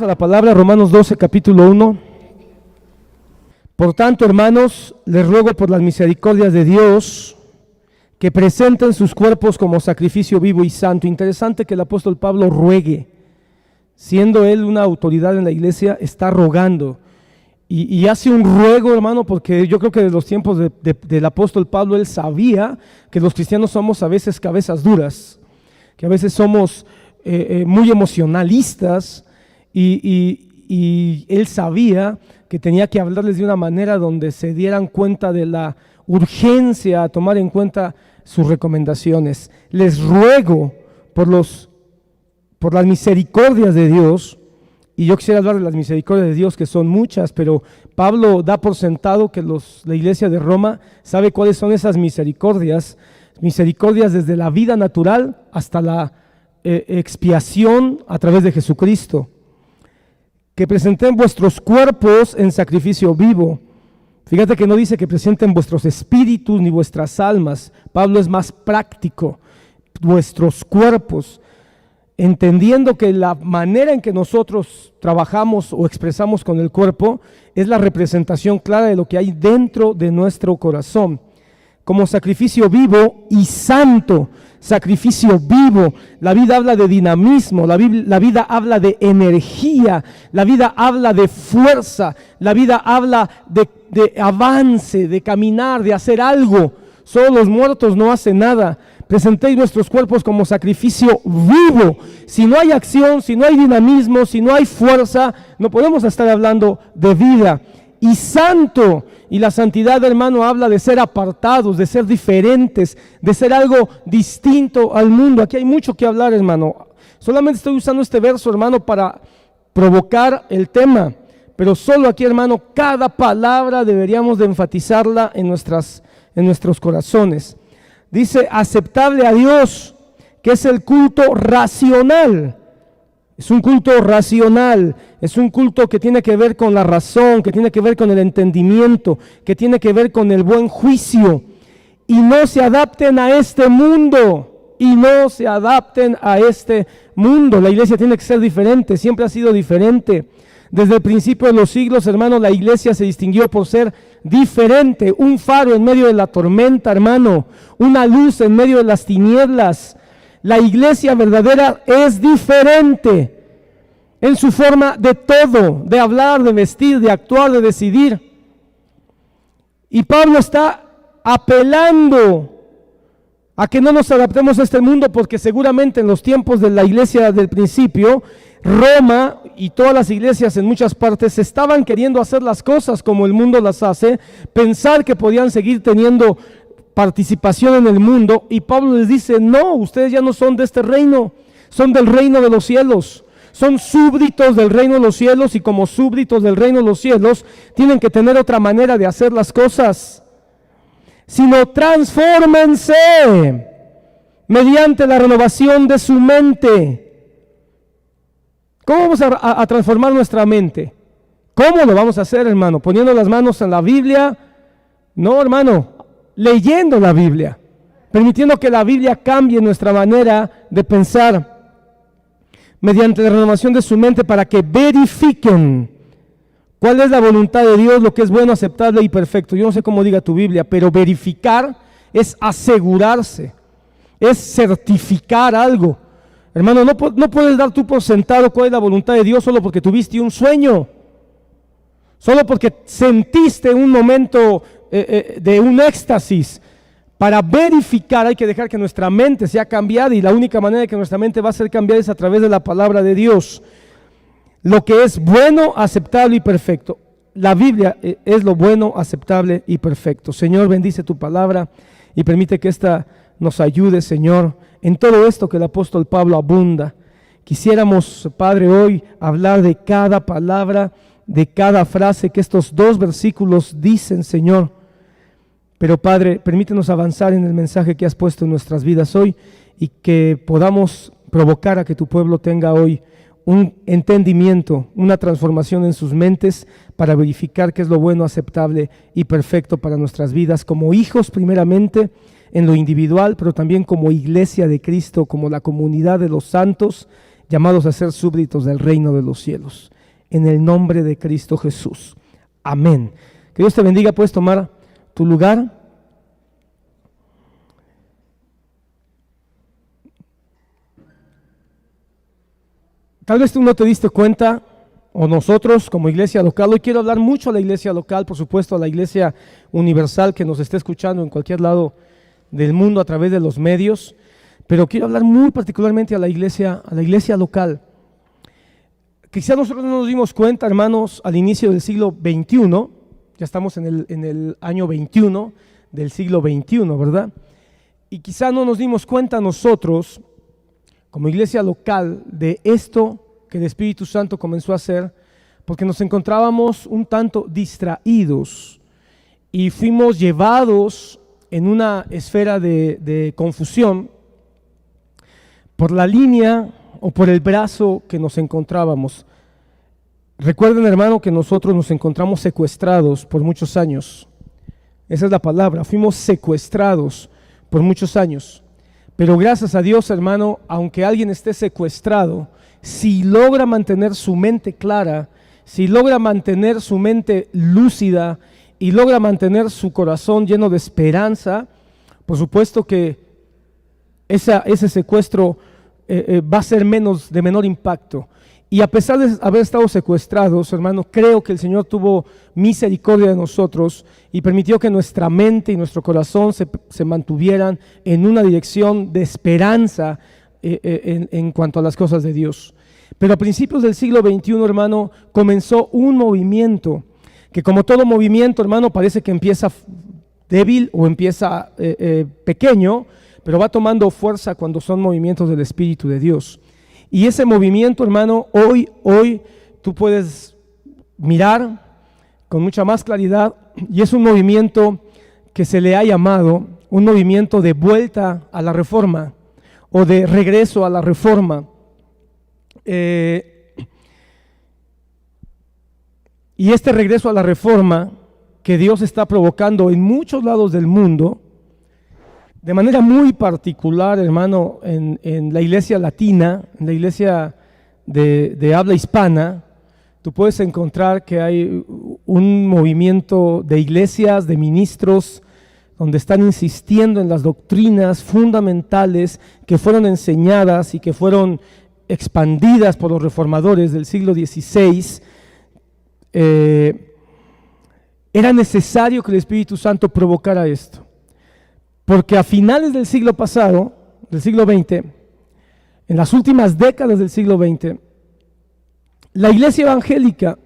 Vamos a la palabra, Romanos 12, capítulo 1. Por tanto, hermanos, les ruego por las misericordias de Dios que presenten sus cuerpos como sacrificio vivo y santo. Interesante que el apóstol Pablo ruegue, siendo él una autoridad en la iglesia, está rogando. Y hace un ruego, hermano, porque yo creo que de los tiempos del apóstol Pablo, él sabía que los cristianos somos a veces cabezas duras, que a veces somos muy emocionalistas, y él sabía que tenía que hablarles de una manera donde se dieran cuenta de la urgencia a tomar en cuenta sus recomendaciones. Les ruego por las misericordias de Dios. Y yo quisiera hablar de las misericordias de Dios, que son muchas, pero Pablo da por sentado que la iglesia de Roma sabe cuáles son esas misericordias. Misericordias desde la vida natural hasta la expiación a través de Jesucristo. Que presenten vuestros cuerpos en sacrificio vivo. Fíjate que no dice que presenten vuestros espíritus ni vuestras almas. Pablo es más práctico. Vuestros cuerpos. Entendiendo que la manera en que nosotros trabajamos o expresamos con el cuerpo es la representación clara de lo que hay dentro de nuestro corazón. Como sacrificio vivo y santo, sacrificio vivo. La vida habla de dinamismo, la vida habla de energía, la vida habla de fuerza, la vida habla de avance, de caminar, de hacer algo. Solo los muertos no hacen nada. Presentéis vuestros cuerpos como sacrificio vivo. Si no hay acción, si no hay dinamismo, si no hay fuerza, no podemos estar hablando de vida. Y santo, y la santidad, hermano, habla de ser apartados, de ser diferentes, de ser algo distinto al mundo. Aquí hay mucho que hablar, hermano. Solamente estoy usando este verso, hermano, para provocar el tema. Pero solo aquí, hermano, cada palabra deberíamos de enfatizarla en nuestros corazones. Dice, aceptable a Dios, que es el culto racional. Es un culto racional, es un culto que tiene que ver con la razón, que tiene que ver con el entendimiento, que tiene que ver con el buen juicio. Y no se adapten a este mundo, y no se adapten a este mundo. La iglesia tiene que ser diferente, siempre ha sido diferente. Desde el principio de los siglos, hermano, la iglesia se distinguió por ser diferente, un faro en medio de la tormenta, hermano, una luz en medio de las tinieblas. La iglesia verdadera es diferente en su forma de todo, de hablar, de vestir, de actuar, de decidir. Y Pablo está apelando a que no nos adaptemos a este mundo, porque seguramente en los tiempos de la iglesia del principio, Roma y todas las iglesias en muchas partes estaban queriendo hacer las cosas como el mundo las hace, pensar que podían seguir teniendo participación en el mundo, y Pablo les dice, no, ustedes ya no son de este reino, son del reino de los cielos, son súbditos del reino de los cielos, y como súbditos del reino de los cielos tienen que tener otra manera de hacer las cosas, sino transfórmense mediante la renovación de su mente. ¿Cómo vamos a transformar nuestra mente? ¿Cómo lo vamos a hacer, hermano? ¿Poniendo las manos en la Biblia? No, hermano, leyendo la Biblia, permitiendo que la Biblia cambie nuestra manera de pensar, mediante la renovación de su mente, para que verifiquen cuál es la voluntad de Dios, lo que es bueno, aceptable y perfecto. Yo no sé cómo diga tu Biblia, pero verificar es asegurarse, es certificar algo. Hermano, no puedes dar tú por sentado cuál es la voluntad de Dios solo porque tuviste un sueño, solo porque sentiste un momento de un éxtasis. Para verificar hay que dejar que nuestra mente sea cambiada, y la única manera de que nuestra mente va a ser cambiada es a través de la palabra de Dios. Lo que es bueno, aceptable y perfecto. La Biblia es lo bueno, aceptable y perfecto. Señor, bendice tu palabra y permite que esta nos ayude, Señor, en todo esto que el apóstol Pablo abunda. Quisiéramos, Padre, hoy hablar de cada palabra, de cada frase que estos 2 versículos dicen, Señor. Pero, Padre, permítenos avanzar en el mensaje que has puesto en nuestras vidas hoy, y que podamos provocar a que tu pueblo tenga hoy un entendimiento, una transformación en sus mentes, para verificar qué es lo bueno, aceptable y perfecto para nuestras vidas, como hijos primeramente, en lo individual, pero también como iglesia de Cristo, como la comunidad de los santos, llamados a ser súbditos del reino de los cielos. En el nombre de Cristo Jesús. Amén. Que Dios te bendiga. Puedes tomar tu lugar. Tal vez tú no te diste cuenta, o nosotros como iglesia local. Hoy quiero hablar mucho a la iglesia local, por supuesto a la iglesia universal que nos esté escuchando en cualquier lado del mundo a través de los medios, pero quiero hablar muy particularmente a la iglesia local. Quizás nosotros no nos dimos cuenta, hermanos, al inicio del siglo XXI, ya estamos en el año 21 del siglo XXI, ¿verdad? Y quizás no nos dimos cuenta nosotros, como iglesia local, de esto que el Espíritu Santo comenzó a hacer, porque nos encontrábamos un tanto distraídos y fuimos llevados en una esfera de confusión por la línea o por el brazo que nos encontrábamos. Recuerden, hermano, que nosotros nos encontramos secuestrados por muchos años. Esa es la palabra, fuimos secuestrados por muchos años. Pero gracias a Dios, hermano, aunque alguien esté secuestrado, si logra mantener su mente clara, si logra mantener su mente lúcida y logra mantener su corazón lleno de esperanza, por supuesto que ese secuestro va a ser de menor impacto. Y a pesar de haber estado secuestrados, hermano, creo que el Señor tuvo misericordia de nosotros y permitió que nuestra mente y nuestro corazón se mantuvieran en una dirección de esperanza en cuanto a las cosas de Dios. Pero a principios del siglo XXI, hermano, comenzó un movimiento que, como todo movimiento, hermano, parece que empieza débil o empieza pequeño, pero va tomando fuerza cuando son movimientos del Espíritu de Dios. Y ese movimiento, hermano, hoy tú puedes mirar con mucha más claridad, y es un movimiento que se le ha llamado un movimiento de vuelta a la reforma o de regreso a la reforma. Y este regreso a la reforma que Dios está provocando en muchos lados del mundo, de manera muy particular, hermano, en la iglesia latina, en la iglesia de habla hispana, tú puedes encontrar que hay un movimiento de iglesias, de ministros, donde están insistiendo en las doctrinas fundamentales que fueron enseñadas y que fueron expandidas por los reformadores del siglo XVI. Era necesario que el Espíritu Santo provocara esto. Porque a finales del siglo pasado, del siglo XX, en las últimas décadas del siglo XX, la iglesia evangélica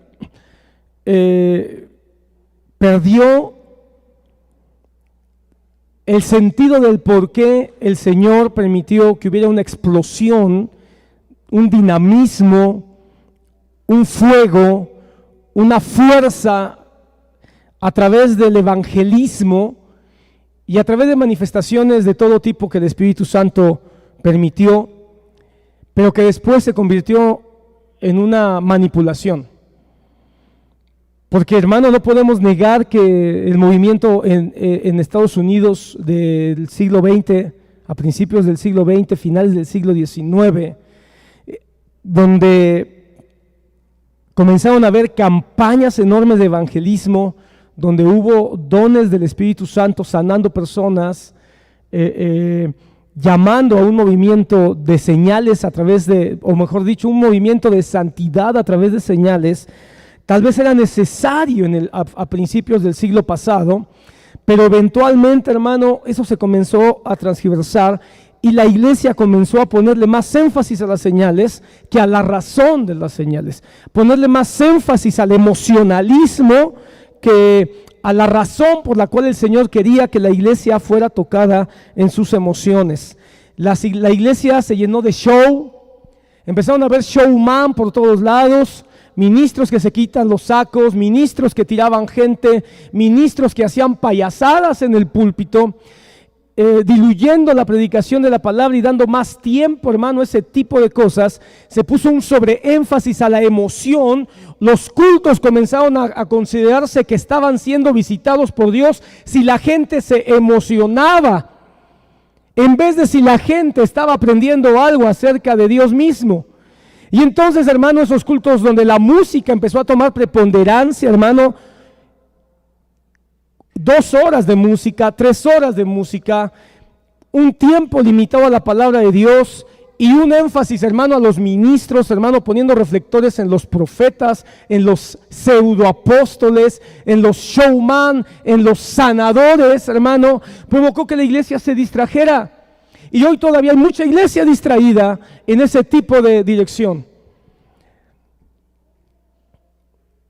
perdió el sentido del por qué el Señor permitió que hubiera una explosión, un dinamismo, un fuego, una fuerza a través del evangelismo y a través de manifestaciones de todo tipo que el Espíritu Santo permitió, pero que después se convirtió en una manipulación. Porque, hermano, no podemos negar que el movimiento en Estados Unidos del siglo XX, a principios del siglo XX, finales del siglo XIX, donde comenzaron a haber campañas enormes de evangelismo, donde hubo dones del Espíritu Santo sanando personas, llamando a un movimiento de señales a través de, o mejor dicho, un movimiento de santidad a través de señales. Tal vez era necesario a principios del siglo pasado, pero eventualmente, hermano, eso se comenzó a transgiversar y la iglesia comenzó a ponerle más énfasis a las señales que a la razón de las señales, ponerle más énfasis al emocionalismo que a la razón por la cual el Señor quería que la iglesia fuera tocada en sus emociones. La iglesia se llenó de show, empezaron a ver showman por todos lados, ministros que se quitan los sacos, ministros que tiraban gente, ministros que hacían payasadas en el púlpito, diluyendo la predicación de la palabra y dando más tiempo, hermano, ese tipo de cosas. Se puso un sobreénfasis a la emoción. Los cultos comenzaron a considerarse que estaban siendo visitados por Dios si la gente se emocionaba, en vez de si la gente estaba aprendiendo algo acerca de Dios mismo. Y entonces, hermano, esos cultos donde la música empezó a tomar preponderancia, hermano, 2 horas de música, 3 horas de música, un tiempo limitado a la palabra de Dios y un énfasis, hermano, a los ministros, hermano, poniendo reflectores en los profetas, en los pseudoapóstoles, en los showman, en los sanadores, hermano, provocó que la iglesia se distrajera. Y hoy todavía hay mucha iglesia distraída en ese tipo de dirección.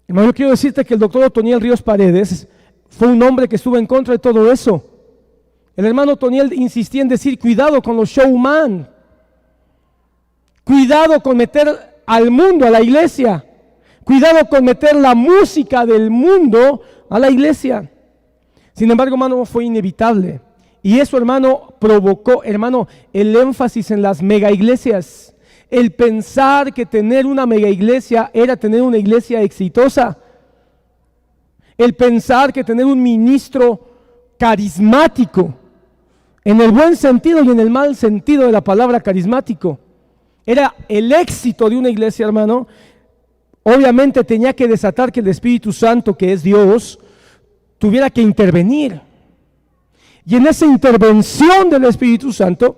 Hermano, yo quiero decirte que el doctor Otoniel Ríos Paredes fue un hombre que estuvo en contra de todo eso. El hermano Otoniel insistía en decir, cuidado con los showman, cuidado con meter al mundo a la iglesia, cuidado con meter la música del mundo a la iglesia. Sin embargo, hermano, fue inevitable. Y eso, hermano, provocó, hermano, el énfasis en las mega iglesias. El pensar que tener una mega iglesia era tener una iglesia exitosa. El pensar que tener un ministro carismático, en el buen sentido y en el mal sentido de la palabra carismático, era el éxito de una iglesia, hermano. Obviamente tenía que desatar que el Espíritu Santo, que es Dios, tuviera que intervenir. Y en esa intervención del Espíritu Santo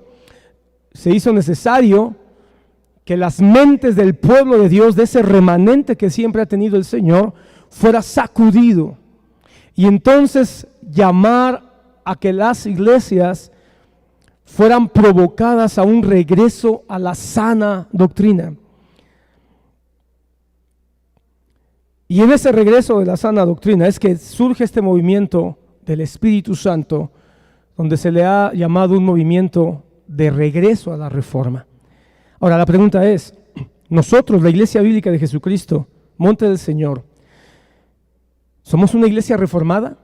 se hizo necesario que las mentes del pueblo de Dios, de ese remanente que siempre ha tenido el Señor, fuera sacudido. Y entonces llamar a que las iglesias fueran provocadas a un regreso a la sana doctrina. Y en ese regreso de la sana doctrina es que surge este movimiento del Espíritu Santo, donde se le ha llamado un movimiento de regreso a la reforma. Ahora la pregunta es, nosotros, la Iglesia Bíblica de Jesucristo, Monte del Señor, ¿somos una iglesia reformada?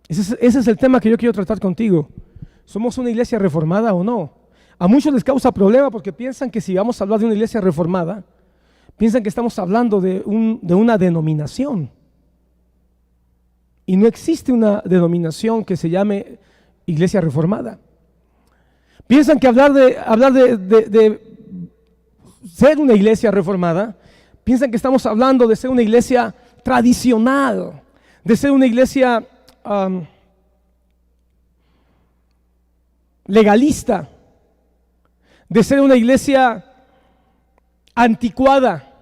Ese es el tema que yo quiero tratar contigo. ¿Somos una iglesia reformada o no? A muchos les causa problema porque piensan que si vamos a hablar de una iglesia reformada, piensan que estamos hablando de una denominación. Y no existe una denominación que se llame iglesia reformada. Piensan que hablar de ser una iglesia reformada, piensan que estamos hablando de ser una iglesia tradicional, de ser una iglesia legalista, de ser una iglesia anticuada.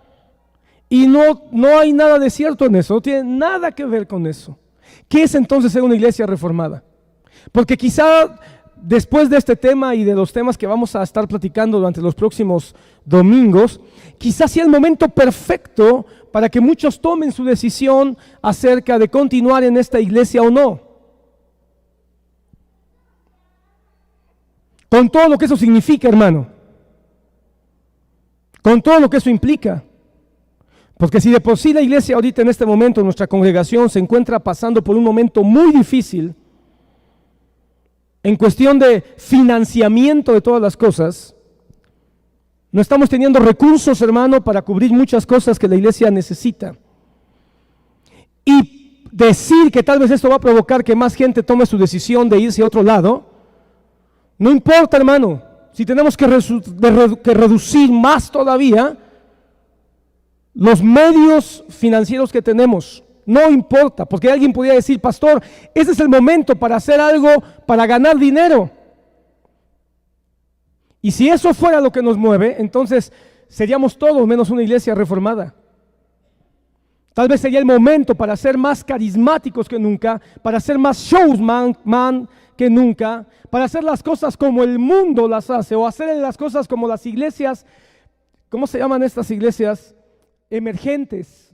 Y no hay nada de cierto en eso, no tiene nada que ver con eso. ¿Qué es entonces ser una iglesia reformada? Porque quizá después de este tema y de los temas que vamos a estar platicando durante los próximos domingos, quizás sea el momento perfecto para que muchos tomen su decisión acerca de continuar en esta iglesia o no. Con todo lo que eso significa, hermano. Con todo lo que eso implica. Porque si de por sí la iglesia ahorita en este momento, nuestra congregación se encuentra pasando por un momento muy difícil, en cuestión de financiamiento de todas las cosas, no estamos teniendo recursos, hermano, para cubrir muchas cosas que la iglesia necesita. Y decir que tal vez esto va a provocar que más gente tome su decisión de irse a otro lado, no importa, hermano, si tenemos que reducir más todavía los medios financieros que tenemos. No importa, porque alguien podría decir, pastor, ese es el momento para hacer algo, para ganar dinero. Y si eso fuera lo que nos mueve, entonces seríamos todos menos una iglesia reformada. Tal vez sería el momento para ser más carismáticos que nunca, para ser más showman que nunca, para hacer las cosas como el mundo las hace, o hacer las cosas como las iglesias, ¿cómo se llaman estas iglesias? Emergentes.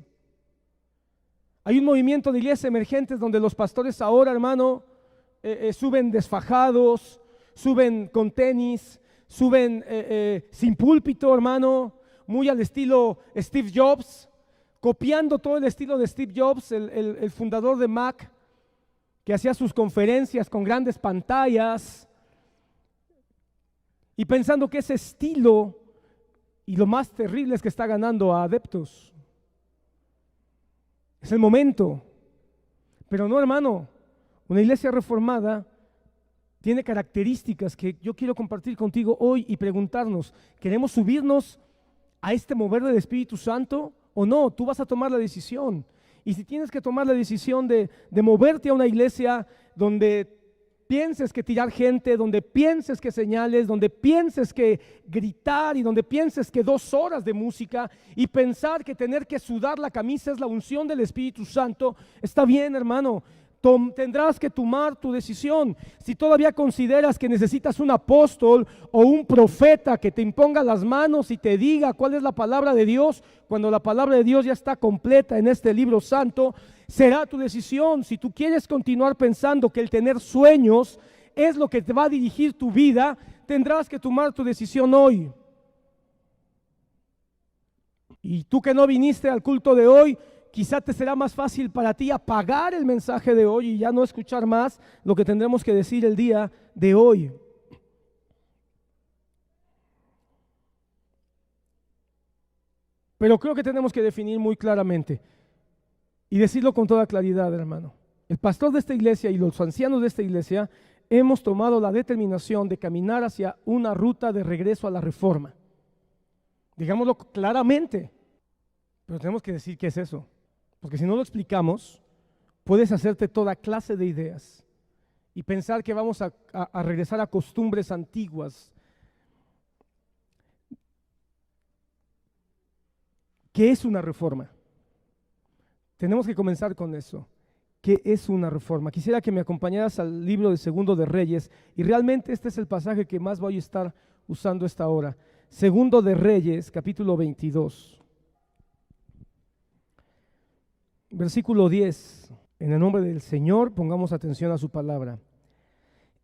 Hay un movimiento de iglesias emergentes donde los pastores ahora, hermano, suben desfajados, suben con tenis, suben sin púlpito, hermano, muy al estilo Steve Jobs, copiando todo el estilo de Steve Jobs, el fundador de Mac, que hacía sus conferencias con grandes pantallas, y pensando que ese estilo, y lo más terrible es que está ganando a adeptos. Es el momento. Pero no, hermano, una iglesia reformada tiene características que yo quiero compartir contigo hoy y preguntarnos, ¿queremos subirnos a este mover del Espíritu Santo o no? Tú vas a tomar la decisión. Y si tienes que tomar la decisión de moverte a una iglesia donde pienses que tirar gente, donde pienses que señales, donde pienses que gritar y donde pienses que 2 horas de música y pensar que tener que sudar la camisa es la unción del Espíritu Santo, está bien, hermano. Tendrás que tomar tu decisión. Si todavía consideras que necesitas un apóstol o un profeta que te imponga las manos y te diga cuál es la palabra de Dios, cuando la palabra de Dios ya está completa en este libro santo, será tu decisión. Si tú quieres continuar pensando que el tener sueños es lo que te va a dirigir tu vida, tendrás que tomar tu decisión hoy. Y tú que no viniste al culto de hoy, quizá te será más fácil para ti apagar el mensaje de hoy y ya no escuchar más lo que tendremos que decir el día de hoy. Pero creo que tenemos que definir muy claramente y decirlo con toda claridad, hermano. El pastor de esta iglesia y los ancianos de esta iglesia hemos tomado la determinación de caminar hacia una ruta de regreso a la reforma. Digámoslo claramente, pero tenemos que decir qué es eso. Porque si no lo explicamos, puedes hacerte toda clase de ideas y pensar que vamos a regresar a costumbres antiguas. ¿Qué es una reforma? Tenemos que comenzar con eso. ¿Qué es una reforma? Quisiera que me acompañaras al libro de Segundo de Reyes, y realmente este es el pasaje que más voy a estar usando esta hora. Segundo de Reyes, capítulo 22. Versículo 10, en el nombre del Señor, pongamos atención a su palabra.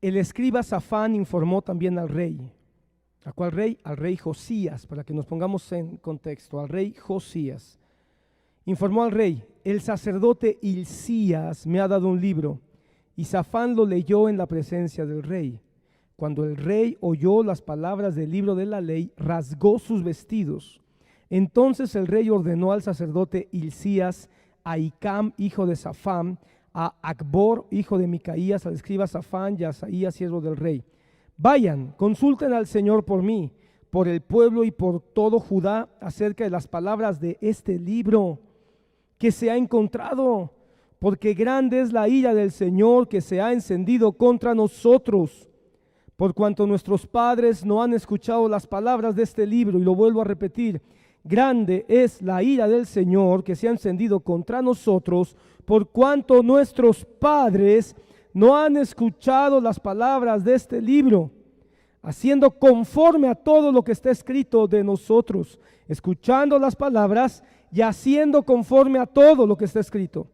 El escriba Safán informó también al rey. ¿A cuál rey? Al rey Josías, para que nos pongamos en contexto, al rey Josías. Informó al rey: el sacerdote Hilcías me ha dado un libro. Y Safán lo leyó en la presencia del rey. Cuando el rey oyó las palabras del libro de la ley, rasgó sus vestidos. Entonces el rey ordenó al sacerdote Hilcías, a Hicam, hijo de Safán, a Acbor, hijo de Micaías, al escriba Safán y a Asaías, siervo del rey: vayan, consulten al Señor por mí, por el pueblo y por todo Judá, acerca de las palabras de este libro que se ha encontrado, porque grande es la ira del Señor que se ha encendido contra nosotros, por cuanto nuestros padres no han escuchado las palabras de este libro. Y lo vuelvo a repetir: grande es la ira del Señor que se ha encendido contra nosotros, por cuanto nuestros padres no han escuchado las palabras de este libro, haciendo conforme a todo lo que está escrito de nosotros, escuchando las palabras y haciendo conforme a todo lo que está escrito.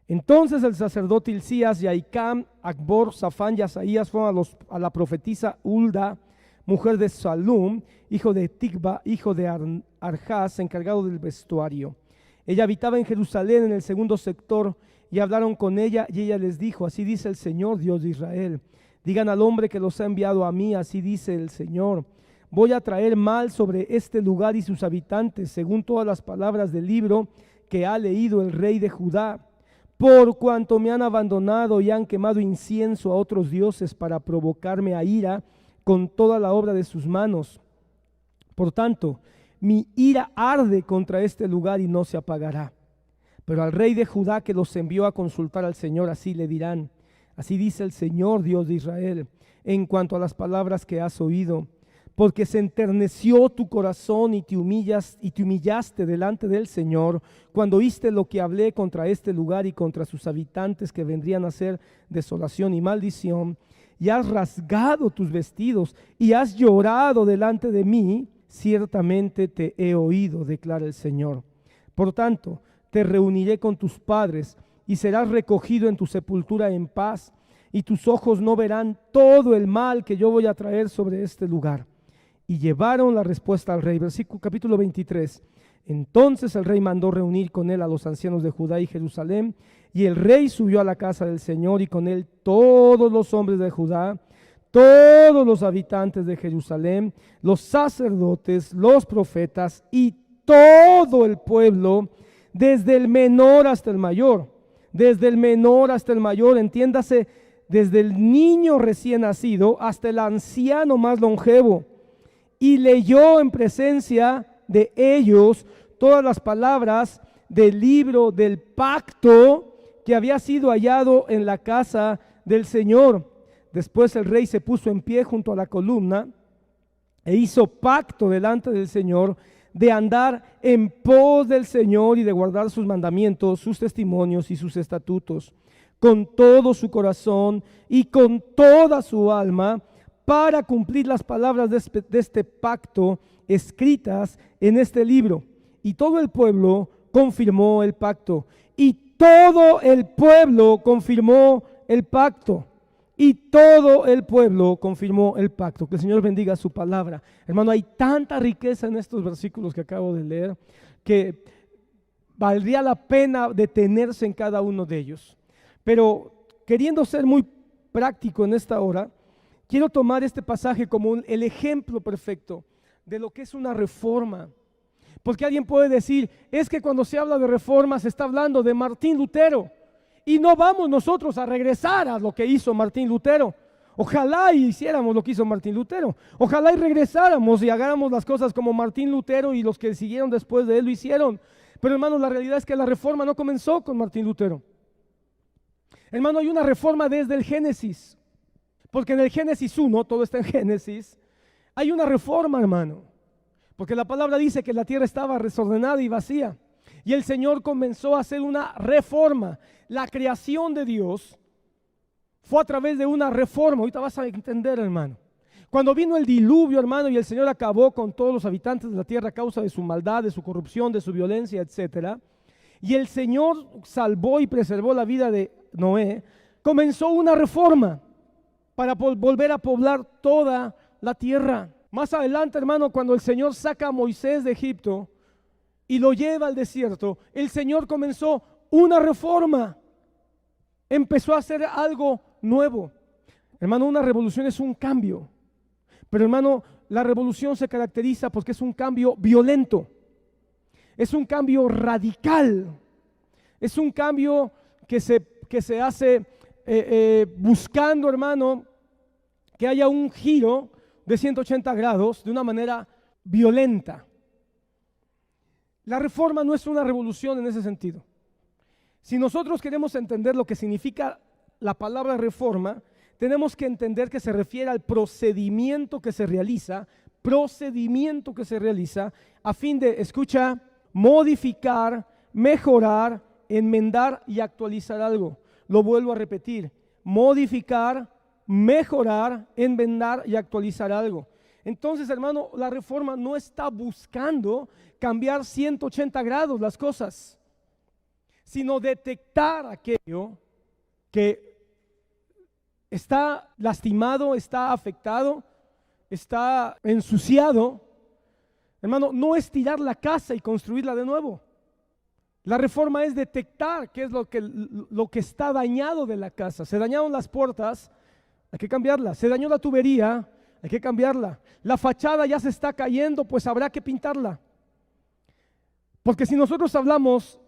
Entonces el sacerdote Hilcías y Ahicam, Acbor, Safán y Asaías fueron a la profetisa Hulda, mujer de Salum, hijo de Ticba, hijo de Arjaz, encargado del vestuario. Ella habitaba en Jerusalén, en el segundo sector, y hablaron con ella, y ella les dijo: así dice el Señor, Dios de Israel. Digan al hombre que los ha enviado a mí, así dice el Señor: voy a traer mal sobre este lugar y sus habitantes, según todas las palabras del libro que ha leído el rey de Judá, por cuanto me han abandonado y han quemado incienso a otros dioses para provocarme a ira con toda la obra de sus manos. Por tanto, mi ira arde contra este lugar y no se apagará. Pero al rey de Judá que los envió a consultar al Señor, así le dirán: así dice el Señor, Dios de Israel, en cuanto a las palabras que has oído, porque se enterneció tu corazón y te humillaste delante del Señor cuando oíste lo que hablé contra este lugar y contra sus habitantes, que vendrían a ser desolación y maldición, y has rasgado tus vestidos y has llorado delante de mí. Ciertamente te he oído, declara el Señor. Por tanto, te reuniré con tus padres y serás recogido en tu sepultura en paz, y tus ojos no verán todo el mal que yo voy a traer sobre este lugar. Y llevaron la respuesta al rey. Versículo capítulo 23. Entonces el rey mandó reunir con él a los ancianos de Judá y Jerusalén, y el rey subió a la casa del Señor, y con él todos los hombres de Judá, todos los habitantes de Jerusalén, los sacerdotes, los profetas y todo el pueblo, desde el menor hasta el mayor. Desde el menor hasta el mayor, entiéndase, desde el niño recién nacido hasta el anciano más longevo. y leyó en presencia de ellos todas las palabras del libro del pacto que había sido hallado en la casa del Señor. Después el rey se puso en pie junto a la columna e hizo pacto delante del Señor de andar en pos del Señor y de guardar sus mandamientos, sus testimonios y sus estatutos, con todo su corazón y con toda su alma, para cumplir las palabras de este pacto escritas en este libro. Y todo el pueblo confirmó el pacto. Y todo el pueblo confirmó el pacto. Y todo el pueblo confirmó el pacto. Que el Señor bendiga su palabra. Hermano, hay tanta riqueza en estos versículos que acabo de leer que valdría la pena detenerse en cada uno de ellos. Pero queriendo ser muy práctico en esta hora, quiero tomar este pasaje como el ejemplo perfecto de lo que es una reforma. Porque alguien puede decir, es que cuando se habla de reforma se está hablando de Martín Lutero. Y no vamos nosotros a regresar a lo que hizo Martín Lutero. Ojalá y hiciéramos lo que hizo Martín Lutero. Ojalá y regresáramos y hagáramos las cosas como Martín Lutero y los que siguieron después de él lo hicieron. Pero hermanos, la realidad es que la reforma no comenzó con Martín Lutero. Hermano, hay una reforma desde el Génesis. Porque en el Génesis 1, todo está en Génesis, hay una reforma, hermano. Porque la palabra dice que la tierra estaba desordenada y vacía. Y el Señor comenzó a hacer una reforma. La creación de Dios fue a través de una reforma. Ahorita vas a entender, hermano. Cuando vino el diluvio, hermano, y el Señor acabó con todos los habitantes de la tierra a causa de su maldad, de su corrupción, de su violencia, etcétera, y el Señor salvó y preservó la vida de Noé, comenzó una reforma para volver a poblar toda la tierra. Más adelante, hermano, cuando el Señor saca a Moisés de Egipto y lo lleva al desierto, el Señor comenzó una reforma. Empezó a hacer algo nuevo. Hermano, una revolución es un cambio. Pero hermano, la revolución se caracteriza porque es un cambio violento. Es un cambio radical. Es un cambio que se hace buscando, hermano, que haya un giro de 180 grados de una manera violenta. La reforma no es una revolución en ese sentido. Si nosotros queremos entender lo que significa la palabra reforma, tenemos que entender que se refiere al procedimiento que se realiza a fin de, escucha, modificar, mejorar, enmendar y actualizar algo. Lo vuelvo a repetir, modificar, mejorar, enmendar y actualizar algo. Entonces, hermano, la reforma no está buscando cambiar 180 grados las cosas, sino detectar aquello que está lastimado, está afectado, está ensuciado. Hermano, no es tirar la casa y construirla de nuevo. La reforma es detectar qué es lo que está dañado de la casa. Se dañaron las puertas, hay que cambiarla. Se dañó la tubería, hay que cambiarla. La fachada ya se está cayendo, pues habrá que pintarla. Porque si nosotros hablamos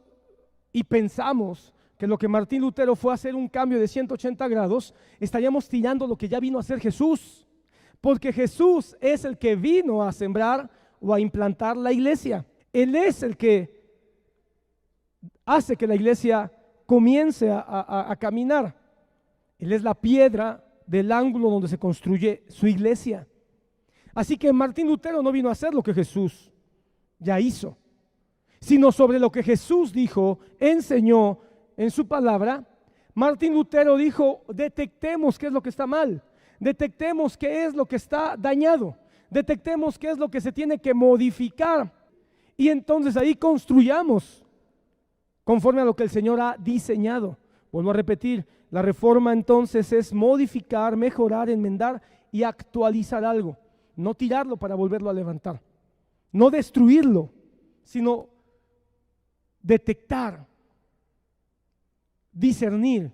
y pensamos que lo que Martín Lutero fue hacer un cambio de 180 grados, estaríamos tirando lo que ya vino a hacer Jesús. Porque Jesús es el que vino a sembrar o a implantar la iglesia. Él es el que hace que la iglesia comience a caminar. Él es la piedra del ángulo donde se construye su iglesia. Así que Martín Lutero no vino a hacer lo que Jesús ya hizo, sino sobre lo que Jesús dijo, enseñó en su palabra. Martín Lutero dijo, detectemos qué es lo que está mal, detectemos qué es lo que está dañado, detectemos qué es lo que se tiene que modificar y entonces ahí construyamos conforme a lo que el Señor ha diseñado. Vuelvo a repetir, la reforma entonces es modificar, mejorar, enmendar y actualizar algo. No tirarlo para volverlo a levantar. No destruirlo, sino detectar, discernir.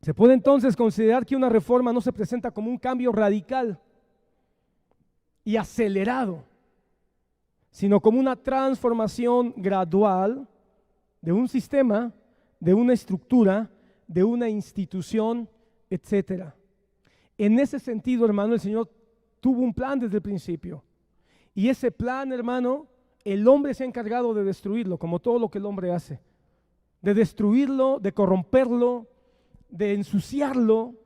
Se puede entonces considerar que una reforma no se presenta como un cambio radical y acelerado, sino como una transformación gradual de un sistema, de una estructura, de una institución, etcétera. En ese sentido, hermano, el Señor tuvo un plan desde el principio. Y ese plan, hermano, el hombre se ha encargado de destruirlo, como todo lo que el hombre hace. De destruirlo, de corromperlo, de ensuciarlo.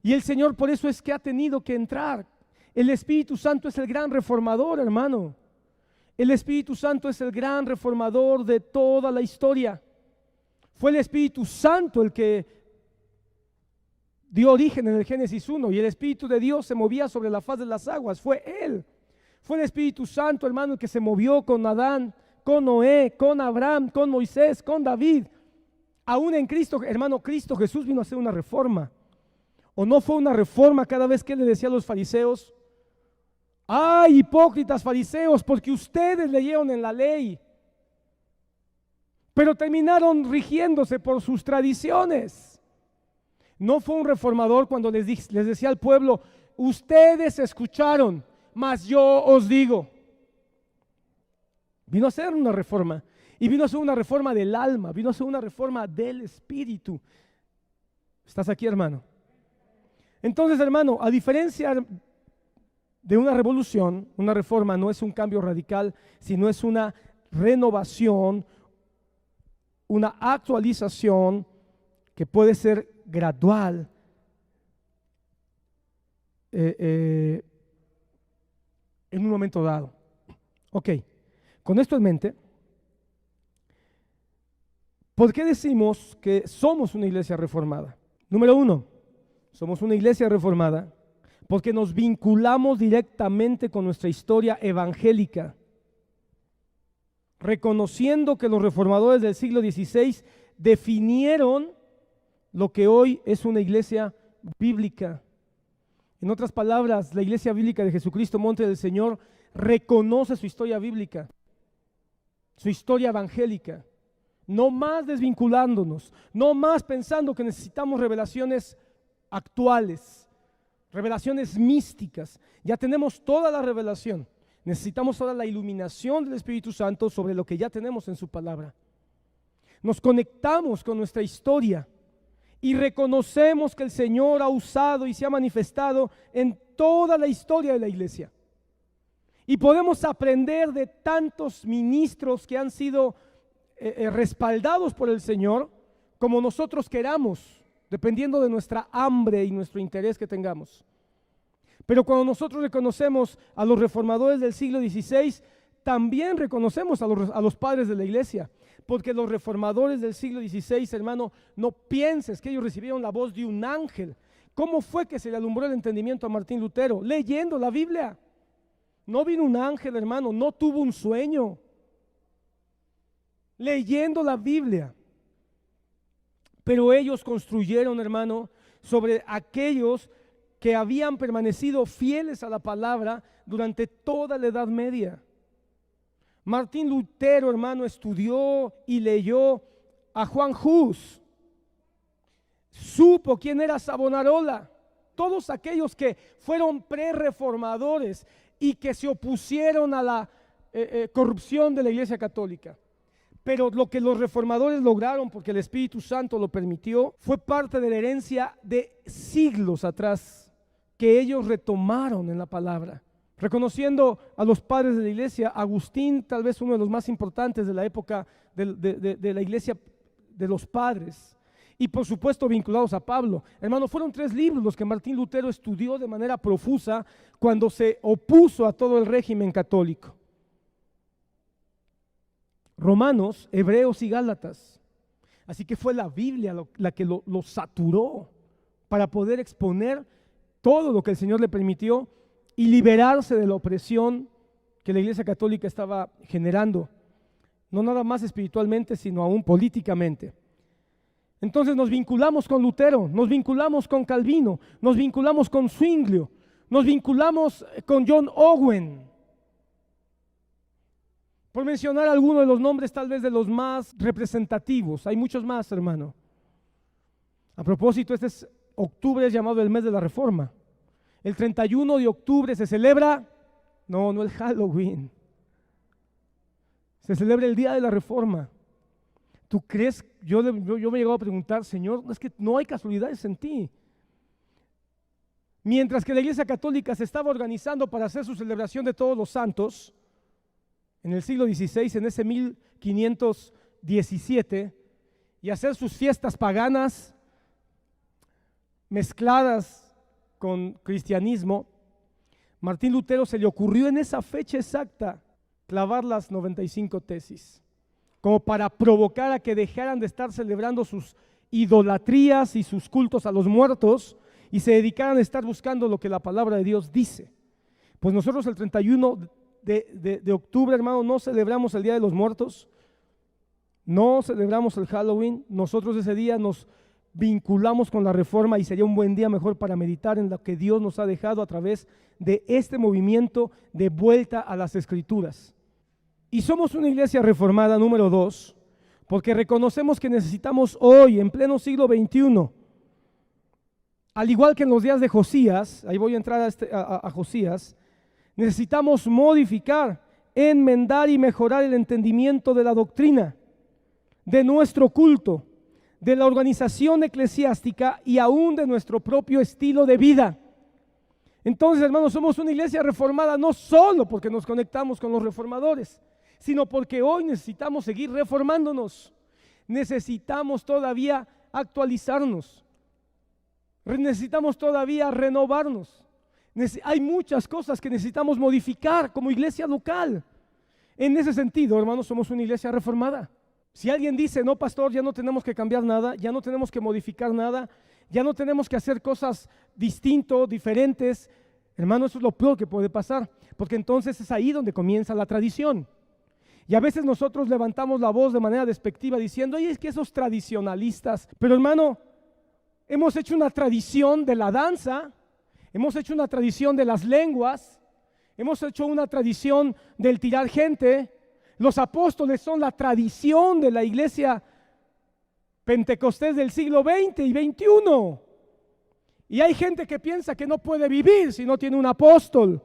Y el Señor por eso es que ha tenido que entrar. El Espíritu Santo es el gran reformador, hermano. El Espíritu Santo es el gran reformador de toda la historia. Fue el Espíritu Santo el que dio origen en el Génesis 1 y el Espíritu de Dios se movía sobre la faz de las aguas. Fue Él. Fue el Espíritu Santo, hermano, el que se movió con Adán, con Noé, con Abraham, con Moisés, con David. Aún en Cristo, hermano, Cristo Jesús vino a hacer una reforma. ¿O no fue una reforma cada vez que Él le decía a los fariseos? ¡Ay, hipócritas fariseos! Porque ustedes leyeron en la ley, pero terminaron rigiéndose por sus tradiciones. No fue un reformador cuando les decía al pueblo: ustedes escucharon, mas yo os digo. Vino a hacer una reforma, y vino a hacer una reforma del alma, vino a hacer una reforma del espíritu. ¿Estás aquí, hermano? Entonces, hermano, a diferencia de una revolución, una reforma no es un cambio radical, sino es una renovación, una actualización que puede ser gradual, en un momento dado. Ok, con esto en mente, ¿por qué decimos que somos una iglesia reformada? Número uno, somos una iglesia reformada porque nos vinculamos directamente con nuestra historia evangélica, reconociendo que los reformadores del siglo XVI definieron lo que hoy es una iglesia bíblica. En otras palabras, la iglesia bíblica de Jesucristo, Monte del Señor, reconoce su historia bíblica, su historia evangélica, no más desvinculándonos, no más pensando que necesitamos revelaciones actuales, revelaciones místicas. Ya tenemos toda la revelación. Necesitamos ahora la iluminación del Espíritu Santo sobre lo que ya tenemos en su palabra. Nos conectamos con nuestra historia y reconocemos que el Señor ha usado y se ha manifestado en toda la historia de la iglesia. Y podemos aprender de tantos ministros que han sido respaldados por el Señor, como nosotros queramos, dependiendo de nuestra hambre y nuestro interés que tengamos. Pero cuando nosotros reconocemos a los reformadores del siglo XVI, también reconocemos a los padres de la iglesia, porque los reformadores del siglo XVI, hermano, no pienses que ellos recibieron la voz de un ángel. ¿Cómo fue que se le alumbró el entendimiento a Martín Lutero? Leyendo la Biblia. No vino un ángel, hermano, no tuvo un sueño. Leyendo la Biblia. Pero ellos construyeron, hermano, sobre aquellos que habían permanecido fieles a la palabra durante toda la Edad Media. Martín Lutero, hermano, estudió y leyó a Juan Hus. Supo quién era Savonarola. Todos aquellos que fueron pre-reformadores y que se opusieron a la corrupción de la Iglesia Católica. Pero lo que los reformadores lograron, porque el Espíritu Santo lo permitió, fue parte de la herencia de siglos atrás que ellos retomaron en la palabra. Reconociendo a los padres de la iglesia, Agustín, tal vez uno de los más importantes de la época de la iglesia de los padres, y por supuesto vinculados a Pablo. Hermano, fueron 3 libros los que Martín Lutero estudió de manera profusa cuando se opuso a todo el régimen católico. Romanos, Hebreos y Gálatas. Así que fue la Biblia la que lo saturó para poder exponer todo lo que el Señor le permitió y liberarse de la opresión que la Iglesia Católica estaba generando, no nada más espiritualmente, sino aún políticamente. Entonces nos vinculamos con Lutero, nos vinculamos con Calvino, nos vinculamos con Zwinglio, nos vinculamos con John Owen, por mencionar algunos de los nombres tal vez de los más representativos. Hay muchos más, hermano. A propósito, octubre es llamado el mes de la Reforma. El 31 de octubre se celebra, no el Halloween, se celebra el Día de la Reforma. ¿Tú crees? Yo me he llegado a preguntar, Señor, es que no hay casualidades en ti. Mientras que la Iglesia Católica se estaba organizando para hacer su celebración de todos los santos, en el siglo XVI, en ese 1517, y hacer sus fiestas paganas mezcladas con cristianismo, Martín Lutero se le ocurrió en esa fecha exacta clavar las 95 tesis, como para provocar a que dejaran de estar celebrando sus idolatrías y sus cultos a los muertos y se dedicaran a estar buscando lo que la palabra de Dios dice. Pues nosotros el 31 de octubre, hermano, no celebramos el Día de los Muertos, no celebramos el Halloween. Nosotros ese día nos vinculamos con la Reforma y sería un buen día mejor para meditar en lo que Dios nos ha dejado a través de este movimiento de vuelta a las Escrituras. Y somos una iglesia reformada, número 2, porque reconocemos que necesitamos hoy, en pleno siglo XXI, al igual que en los días de Josías, ahí voy a entrar a Josías, necesitamos modificar, enmendar y mejorar el entendimiento de la doctrina, de nuestro culto, de la organización eclesiástica y aún de nuestro propio estilo de vida. Entonces, hermanos, somos una iglesia reformada no solo porque nos conectamos con los reformadores, sino porque hoy necesitamos seguir reformándonos. Necesitamos todavía actualizarnos. Necesitamos todavía renovarnos. Hay muchas cosas que necesitamos modificar como iglesia local. En ese sentido, hermanos, somos una iglesia reformada. Si alguien dice, no, pastor, ya no tenemos que cambiar nada, ya no tenemos que modificar nada, ya no tenemos que hacer cosas distintas, diferentes, hermano, eso es lo peor que puede pasar, porque entonces es ahí donde comienza la tradición. Y a veces nosotros levantamos la voz de manera despectiva diciendo, oye, es que esos tradicionalistas, pero hermano, hemos hecho una tradición de la danza, hemos hecho una tradición de las lenguas, hemos hecho una tradición del tirar gente. Los apóstoles son la tradición de la iglesia pentecostés del siglo XX y XXI. Y hay gente que piensa que no puede vivir si no tiene un apóstol.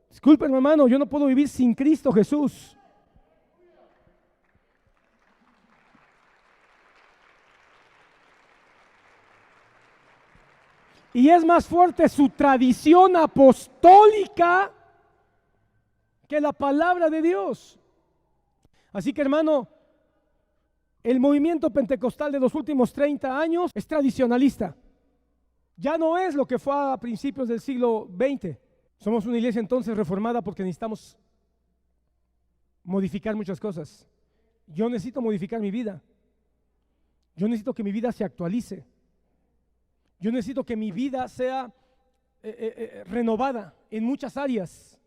Discúlpenme, hermano, yo no puedo vivir sin Cristo Jesús. Y es más fuerte su tradición apostólica que la palabra de Dios. Así que, hermano, el movimiento pentecostal de los últimos 30 años es tradicionalista. Ya no es lo que fue a principios del siglo XX. Somos una iglesia entonces reformada porque necesitamos modificar muchas cosas. Yo necesito modificar mi vida. Yo necesito que mi vida se actualice. Yo necesito que mi vida sea renovada en muchas áreas.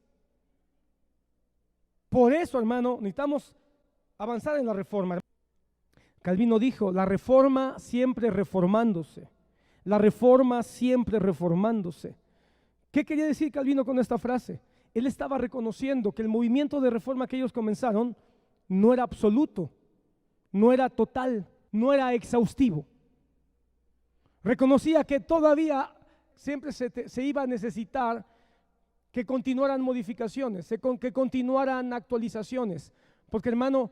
Por eso, hermano, necesitamos avanzar en la reforma. Calvino dijo, la reforma siempre reformándose. La reforma siempre reformándose. ¿Qué quería decir Calvino con esta frase? Él estaba reconociendo que el movimiento de reforma que ellos comenzaron no era absoluto, no era total, no era exhaustivo. Reconocía que todavía siempre se iba a necesitar que continuaran modificaciones, que continuaran actualizaciones. Porque, hermano,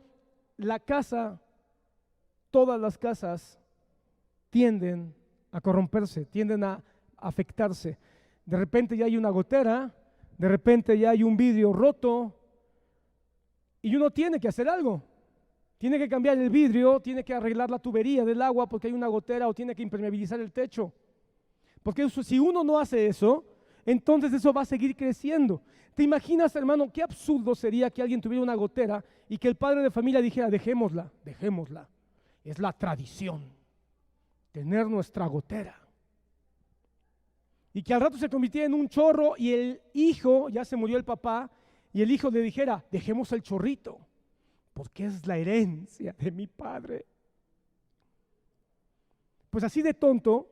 la casa, todas las casas tienden a corromperse, tienden a afectarse. De repente ya hay una gotera, de repente ya hay un vidrio roto y uno tiene que hacer algo. Tiene que cambiar el vidrio, tiene que arreglar la tubería del agua porque hay una gotera o tiene que impermeabilizar el techo. Porque si uno no hace eso, entonces eso va a seguir creciendo. ¿Te imaginas, hermano, qué absurdo sería que alguien tuviera una gotera y que el padre de familia dijera, dejémosla, dejémosla? Es la tradición, tener nuestra gotera. Y que al rato se convirtiera en un chorro y el hijo, ya se murió el papá, y el hijo le dijera, dejemos el chorrito, porque es la herencia de mi padre. Pues así de tonto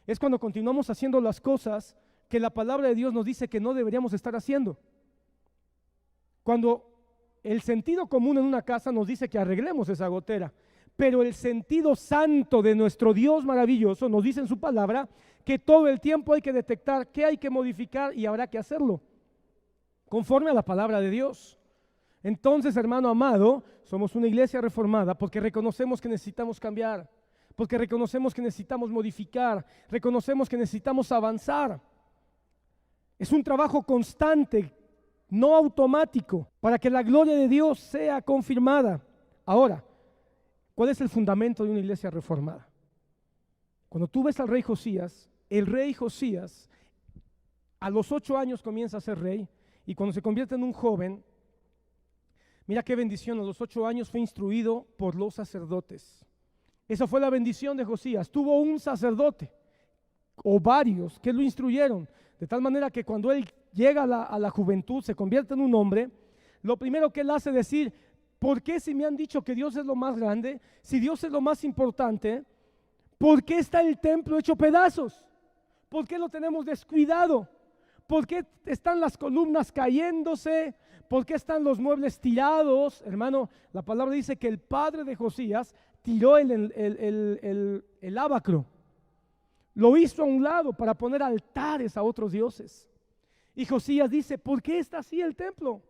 es cuando continuamos haciendo las cosas que la palabra de Dios nos dice que no deberíamos estar haciendo. Cuando el sentido común en una casa nos dice que arreglemos esa gotera, pero el sentido santo de nuestro Dios maravilloso nos dice en su palabra que todo el tiempo hay que detectar qué hay que modificar y habrá que hacerlo conforme a la palabra de Dios. Entonces, hermano amado, somos una iglesia reformada porque reconocemos que necesitamos cambiar, porque reconocemos que necesitamos modificar, reconocemos que necesitamos avanzar. Es un trabajo constante, no automático, para que la gloria de Dios sea confirmada. Ahora, ¿cuál es el fundamento de una iglesia reformada? Cuando tú ves al rey Josías, el rey Josías a los 8 años comienza a ser rey, y cuando se convierte en un joven, mira qué bendición, a los 8 años fue instruido por los sacerdotes. Esa fue la bendición de Josías. Tuvo un sacerdote o varios que lo instruyeron, de tal manera que cuando él llega a la juventud, se convierte en un hombre, lo primero que él hace es decir: ¿por qué si me han dicho que Dios es lo más grande, si Dios es lo más importante, por qué está el templo hecho pedazos? ¿Por qué lo tenemos descuidado? ¿Por qué están las columnas cayéndose? ¿Por qué están los muebles tirados? Hermano, la palabra dice que el padre de Josías tiró el ábacro. Lo hizo a un lado para poner altares a otros dioses. Y Josías dice: ¿por qué está así el templo?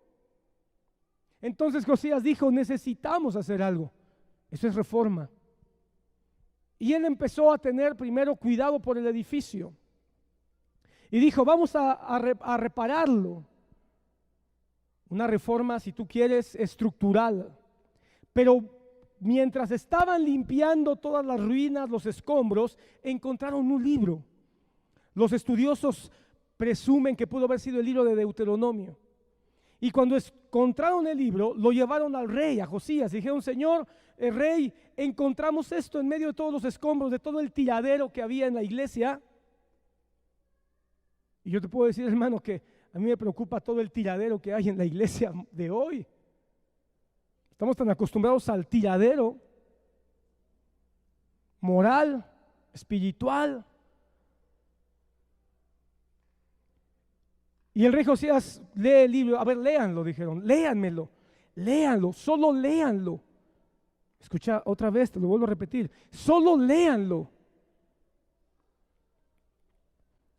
Entonces Josías dijo: necesitamos hacer algo. Eso es reforma. Y él empezó a tener primero cuidado por el edificio. Y dijo: vamos a repararlo. Una reforma, si tú quieres, estructural. Pero mientras estaban limpiando todas las ruinas, los escombros, encontraron un libro. Los estudiosos presumen que pudo haber sido el libro de Deuteronomio. Y cuando encontraron el libro, lo llevaron al rey, a Josías, y dijeron: Señor, el rey, encontramos esto en medio de todos los escombros, de todo el tiradero que había en la iglesia. Y yo te puedo decir, hermano, que a mí me preocupa todo el tiradero que hay en la iglesia de hoy. Estamos tan acostumbrados al tiradero moral, espiritual. Y el rey Josías lee el libro. A ver, léanlo, dijeron, léanmelo, léanlo, solo léanlo. Escucha otra vez, te lo vuelvo a repetir, solo léanlo.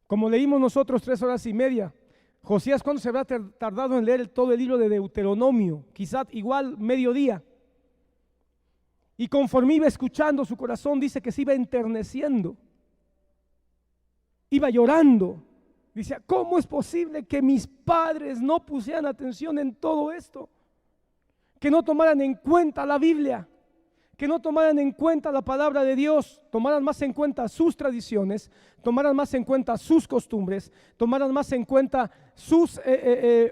Como leímos nosotros 3 horas y media, Josías, ¿cuándo se habrá tardado en leer todo el libro de Deuteronomio? Quizás igual mediodía. Y conforme iba escuchando, su corazón dice que se iba enterneciendo, iba llorando. Dice: ¿cómo es posible que mis padres no pusieran atención en todo esto? Que no tomaran en cuenta la Biblia, que no tomaran en cuenta la palabra de Dios, tomaran más en cuenta sus tradiciones, tomaran más en cuenta sus costumbres, tomaran más en cuenta sus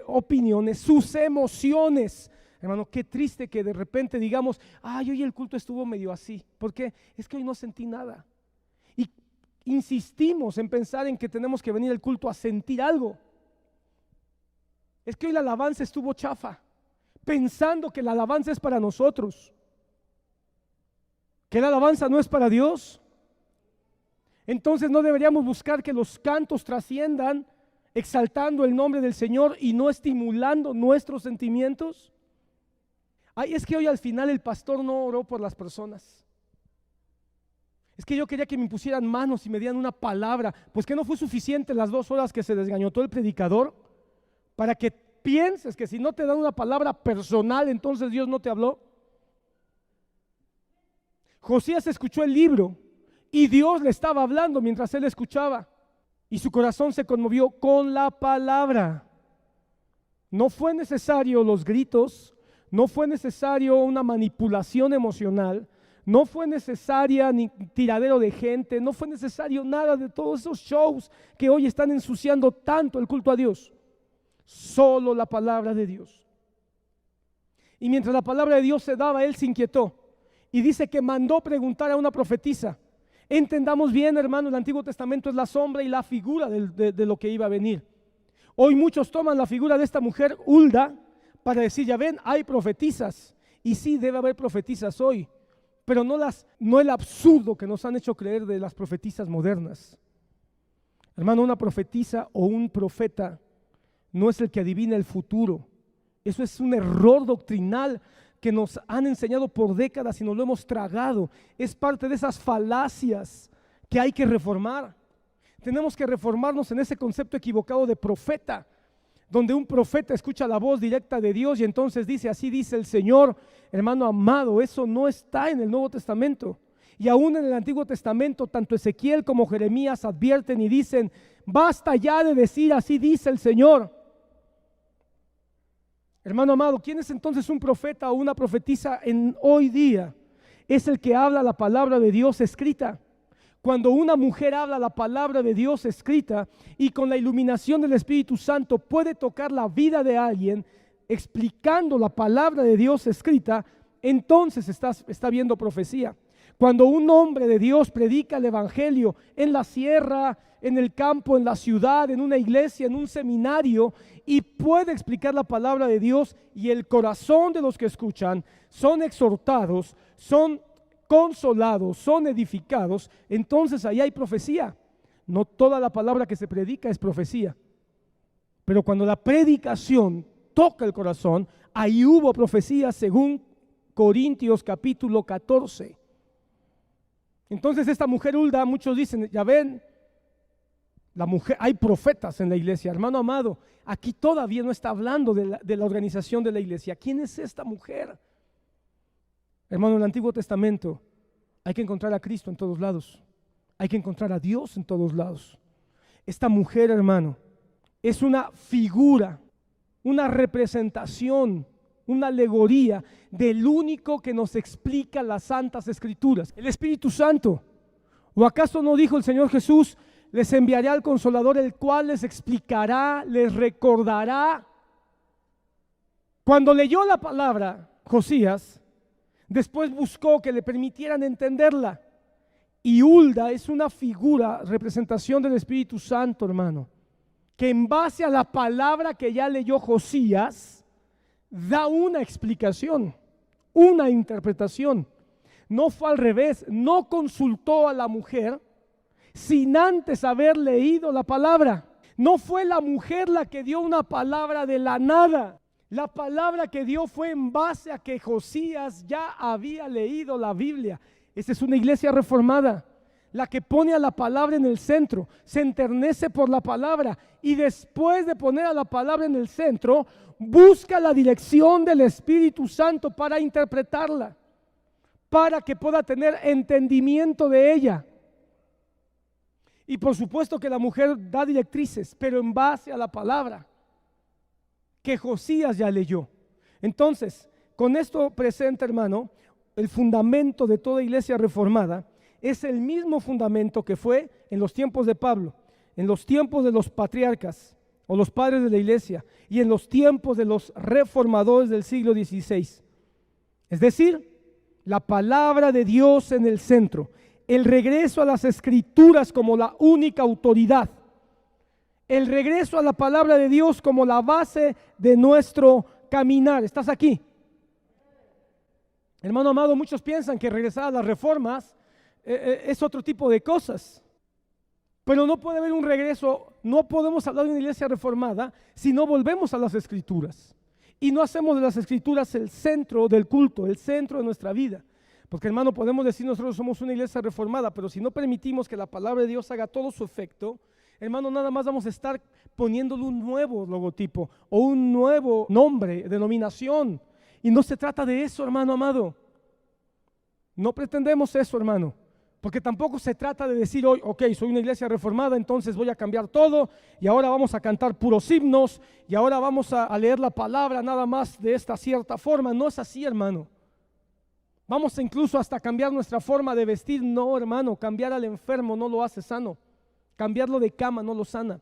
opiniones, sus emociones. Hermano, qué triste que de repente digamos: ay, hoy el culto estuvo medio así. ¿Por qué? Es que hoy no sentí nada. Y insistimos en pensar en que tenemos que venir al culto a sentir algo. Es que hoy la alabanza estuvo chafa, pensando que la alabanza es para nosotros, que la alabanza no es para Dios. Entonces no deberíamos buscar que los cantos trasciendan exaltando el nombre del Señor y no estimulando nuestros sentimientos. Ay, es que hoy al final el pastor no oró por las personas. Es que yo quería que me pusieran manos y me dieran una palabra. Pues que no fue suficiente las 2 horas que se desgañotó el predicador para que pienses que si no te dan una palabra personal, entonces Dios no te habló. Josías escuchó el libro y Dios le estaba hablando mientras él escuchaba, y su corazón se conmovió con la palabra. No fue necesario los gritos, no fue necesario una manipulación emocional, no fue necesaria ni tiradero de gente, no fue necesario nada de todos esos shows que hoy están ensuciando tanto el culto a Dios. Solo la palabra de Dios. Y mientras la palabra de Dios se daba, él se inquietó y dice que mandó preguntar a una profetisa. Entendamos bien, hermano, el Antiguo Testamento es la sombra y la figura de lo que iba a venir. Hoy muchos toman la figura de esta mujer Hulda para decir: ya ven, hay profetisas. Y sí, debe haber profetisas hoy, pero no el absurdo que nos han hecho creer de las profetisas modernas. Hermano, una profetisa o un profeta no es el que adivina el futuro. Eso es un error doctrinal que nos han enseñado por décadas y nos lo hemos tragado. Es parte de esas falacias que hay que reformar. Tenemos que reformarnos en ese concepto equivocado de profeta, donde un profeta escucha la voz directa de Dios y entonces dice: así dice el Señor. Hermano amado, eso no está en el Nuevo Testamento. Y aún en el Antiguo Testamento, tanto Ezequiel como Jeremías advierten y dicen: basta ya de decir así dice el Señor. Hermano amado, ¿quién es entonces un profeta o una profetisa en hoy día? Es el que habla la palabra de Dios escrita. Cuando una mujer habla la palabra de Dios escrita y con la iluminación del Espíritu Santo puede tocar la vida de alguien explicando la palabra de Dios escrita, entonces está viendo profecía. Cuando un hombre de Dios predica el evangelio en la sierra, en el campo, en la ciudad, en una iglesia, en un seminario, y puede explicar la palabra de Dios, y el corazón de los que escuchan son exhortados, son consolados, son edificados, entonces ahí hay profecía. No toda la palabra que se predica es profecía, pero cuando la predicación toca el corazón, ahí hubo profecía, según Corintios capítulo 14. Entonces esta mujer Hulda, muchos dicen, ya ven, la mujer, hay profetas en la iglesia. Hermano amado, aquí todavía no está hablando de la organización de la iglesia. ¿Quién es esta mujer? Hermano, en el Antiguo Testamento hay que encontrar a Cristo en todos lados. Hay que encontrar a Dios en todos lados. Esta mujer, hermano, es una figura, una representación, una alegoría del único que nos explica las santas escrituras, el Espíritu Santo. ¿O acaso no dijo el Señor Jesús: les enviaré al Consolador, el cual les explicará, les recordará? Cuando leyó la palabra Josías, después buscó que le permitieran entenderla. Y Hulda es una figura, representación del Espíritu Santo, hermano, que en base a la palabra que ya leyó Josías, da una explicación, una interpretación. No fue al revés, no consultó a la mujer sin antes haber leído la palabra. No fue la mujer la que dio una palabra de la nada. La palabra que dio fue en base a que Josías ya había leído la Biblia. Esta es una iglesia reformada, la que pone a la palabra en el centro, se enternece por la palabra y después de poner a la palabra en el centro, busca la dirección del Espíritu Santo para interpretarla, para que pueda tener entendimiento de ella. Y por supuesto que la mujer da directrices, pero en base a la palabra que Josías ya leyó. Entonces, con esto presente, hermano, el fundamento de toda iglesia reformada es el mismo fundamento que fue en los tiempos de Pablo, en los tiempos de los patriarcas o los padres de la iglesia y en los tiempos de los reformadores del siglo XVI. Es decir, la palabra de Dios en el centro, el regreso a las escrituras como la única autoridad, el regreso a la palabra de Dios como la base de nuestro caminar. ¿Estás aquí? Hermano amado, muchos piensan que regresar a las reformas es otro tipo de cosas, pero no puede haber un regreso. No podemos hablar de una iglesia reformada si no volvemos a las escrituras y no hacemos de las escrituras el centro del culto, el centro de nuestra vida. Porque, hermano, podemos decir nosotros somos una iglesia reformada, pero si no permitimos que la palabra de Dios haga todo su efecto, hermano, nada más vamos a estar poniéndole un nuevo logotipo o un nuevo nombre, denominación. Y no se trata de eso, hermano amado. No pretendemos eso, hermano. Porque tampoco se trata de decir hoy, ok, soy una iglesia reformada, entonces voy a cambiar todo y ahora vamos a cantar puros himnos y ahora vamos a leer la palabra nada más de esta cierta forma. No es así, hermano. Vamos incluso hasta cambiar nuestra forma de vestir. No, hermano, cambiar al enfermo no lo hace sano. Cambiarlo de cama no lo sana.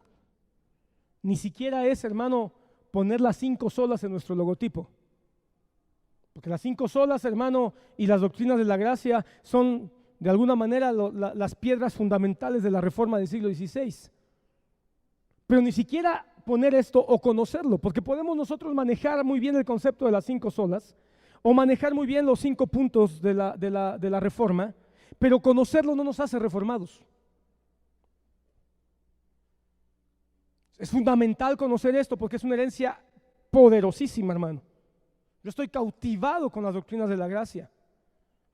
Ni siquiera es, hermano, poner las 5 solas en nuestro logotipo. Porque las 5 solas, hermano, y las doctrinas de la gracia son de alguna manera las piedras fundamentales de la reforma del siglo XVI. Pero ni siquiera poner esto o conocerlo, porque podemos nosotros manejar muy bien el concepto de las 5 solas o manejar muy bien los 5 puntos de la reforma, pero conocerlo no nos hace reformados. Es fundamental conocer esto porque es una herencia poderosísima, hermano. Yo estoy cautivado con las doctrinas de la gracia.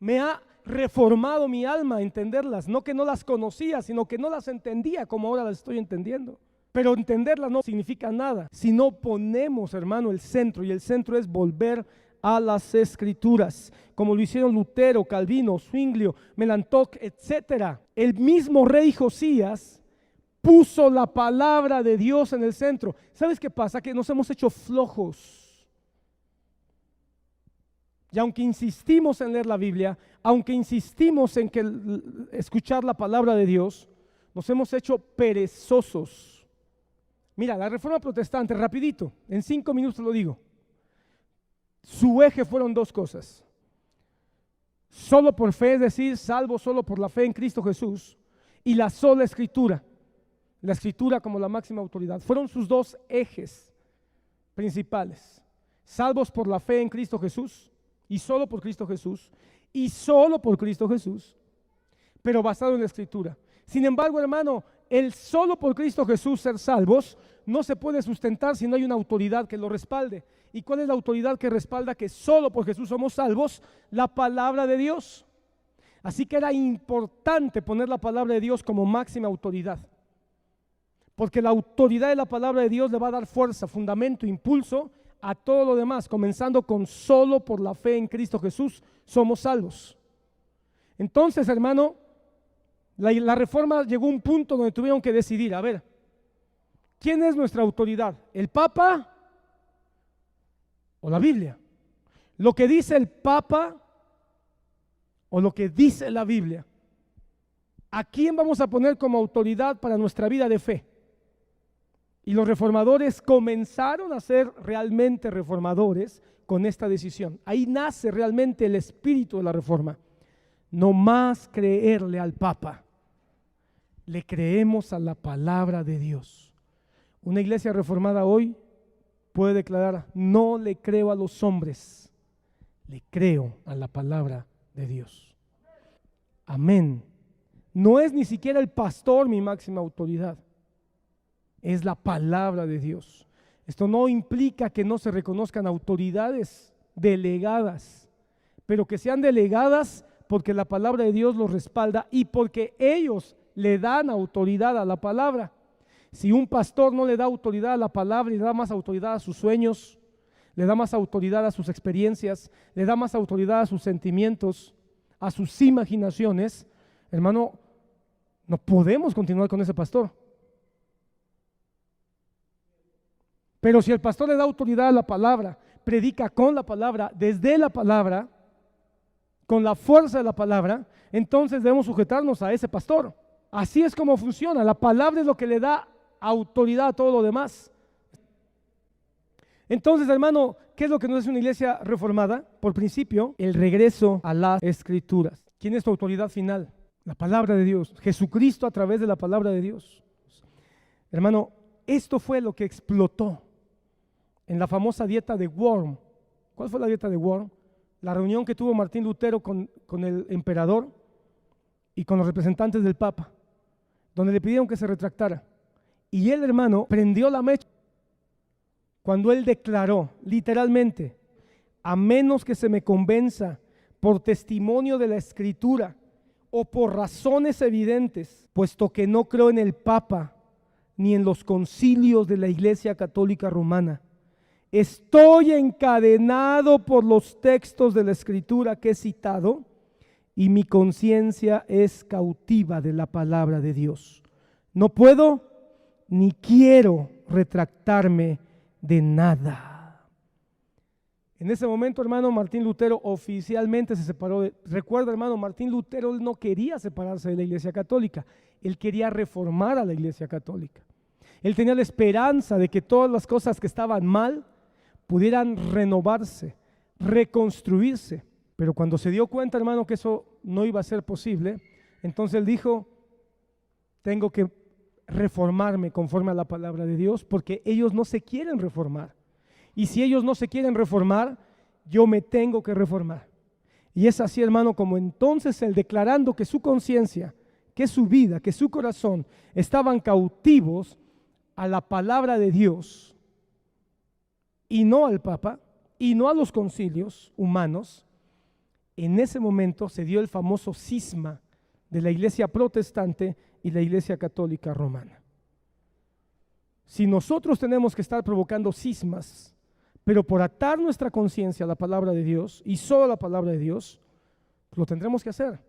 Me ha reformado mi alma a entenderlas, no que no las conocía, sino que no las entendía como ahora las estoy entendiendo. Pero entenderlas no significa nada si no ponemos, hermano, el centro, y el centro es volver a las Escrituras, como lo hicieron Lutero, Calvino, Zwinglio, Melanchthon, etc. El mismo rey Josías puso la palabra de Dios en el centro. ¿Sabes qué pasa? Que nos hemos hecho flojos. Y aunque insistimos en leer la Biblia, aunque insistimos en escuchar la palabra de Dios, nos hemos hecho perezosos. Mira, la Reforma Protestante, rapidito, en 5 minutos lo digo. Su eje fueron 2 cosas: solo por fe, es decir, salvo solo por la fe en Cristo Jesús, y la sola Escritura, la Escritura como la máxima autoridad. Fueron sus 2 ejes principales: salvos por la fe en Cristo Jesús, y solo por Cristo Jesús, y solo por Cristo Jesús, pero basado en la Escritura. Sin embargo, hermano, el solo por Cristo Jesús ser salvos no se puede sustentar si no hay una autoridad que lo respalde. ¿Y cuál es la autoridad que respalda que solo por Jesús somos salvos? La palabra de Dios. Así que era importante poner la palabra de Dios como máxima autoridad, porque la autoridad de la palabra de Dios le va a dar fuerza, fundamento, impulso a todo lo demás, comenzando con solo por la fe en Cristo Jesús somos salvos. Entonces, hermano, la Reforma llegó a un punto donde tuvieron que decidir, a ver, ¿quién es nuestra autoridad? ¿El Papa o la Biblia? ¿Lo que dice el Papa o lo que dice la Biblia? ¿A quién vamos a poner como autoridad para nuestra vida de fe? Y los reformadores comenzaron a ser realmente reformadores con esta decisión. Ahí nace realmente el espíritu de la Reforma. No más creerle al Papa, le creemos a la palabra de Dios. Una iglesia reformada hoy puede declarar: no le creo a los hombres, le creo a la palabra de Dios. Amén. No es ni siquiera el pastor mi máxima autoridad, es la palabra de Dios. Esto no implica que no se reconozcan autoridades delegadas, pero que sean delegadas porque la palabra de Dios los respalda y porque ellos le dan autoridad a la palabra. Si un pastor no le da autoridad a la palabra y le da más autoridad a sus sueños, le da más autoridad a sus experiencias, le da más autoridad a sus sentimientos, a sus imaginaciones, hermano, no podemos continuar con ese pastor. Pero si el pastor le da autoridad a la palabra, predica con la palabra, desde la palabra, con la fuerza de la palabra, entonces debemos sujetarnos a ese pastor. Así es como funciona. La palabra es lo que le da autoridad a todo lo demás. Entonces, hermano, ¿qué es lo que nos hace una iglesia reformada? Por principio, el regreso a las Escrituras. ¿Quién es tu autoridad final? La palabra de Dios. Jesucristo a través de la palabra de Dios. Hermano, esto fue lo que explotó en la famosa dieta de Worms. ¿Cuál fue la dieta de Worms? La reunión que tuvo Martín Lutero con el emperador y con los representantes del Papa, donde le pidieron que se retractara. Y él, hermano, prendió la mecha cuando él declaró literalmente: a menos que se me convenza por testimonio de la Escritura o por razones evidentes, puesto que no creo en el Papa ni en los concilios de la Iglesia Católica Romana, estoy encadenado por los textos de la Escritura que he citado y mi conciencia es cautiva de la palabra de Dios. No puedo ni quiero retractarme de nada. En ese momento, hermano, Martín Lutero oficialmente se separó. Recuerda, hermano, Martín Lutero él no quería separarse de la Iglesia Católica, él quería reformar a la Iglesia Católica. Él tenía la esperanza de que todas las cosas que estaban mal pudieran renovarse, reconstruirse. Pero cuando se dio cuenta, hermano, que eso no iba a ser posible, entonces él dijo: tengo que reformarme conforme a la palabra de Dios, porque ellos no se quieren reformar. Y si ellos no se quieren reformar, yo me tengo que reformar. Y es así, hermano, como entonces él, declarando que su conciencia, que su vida, que su corazón estaban cautivos a la palabra de Dios y no al Papa y no a los concilios humanos, en ese momento se dio el famoso cisma de la Iglesia protestante y la Iglesia Católica Romana. Si nosotros tenemos que estar provocando cismas, pero por atar nuestra conciencia a la palabra de Dios y solo a la palabra de Dios, lo tendremos que hacer.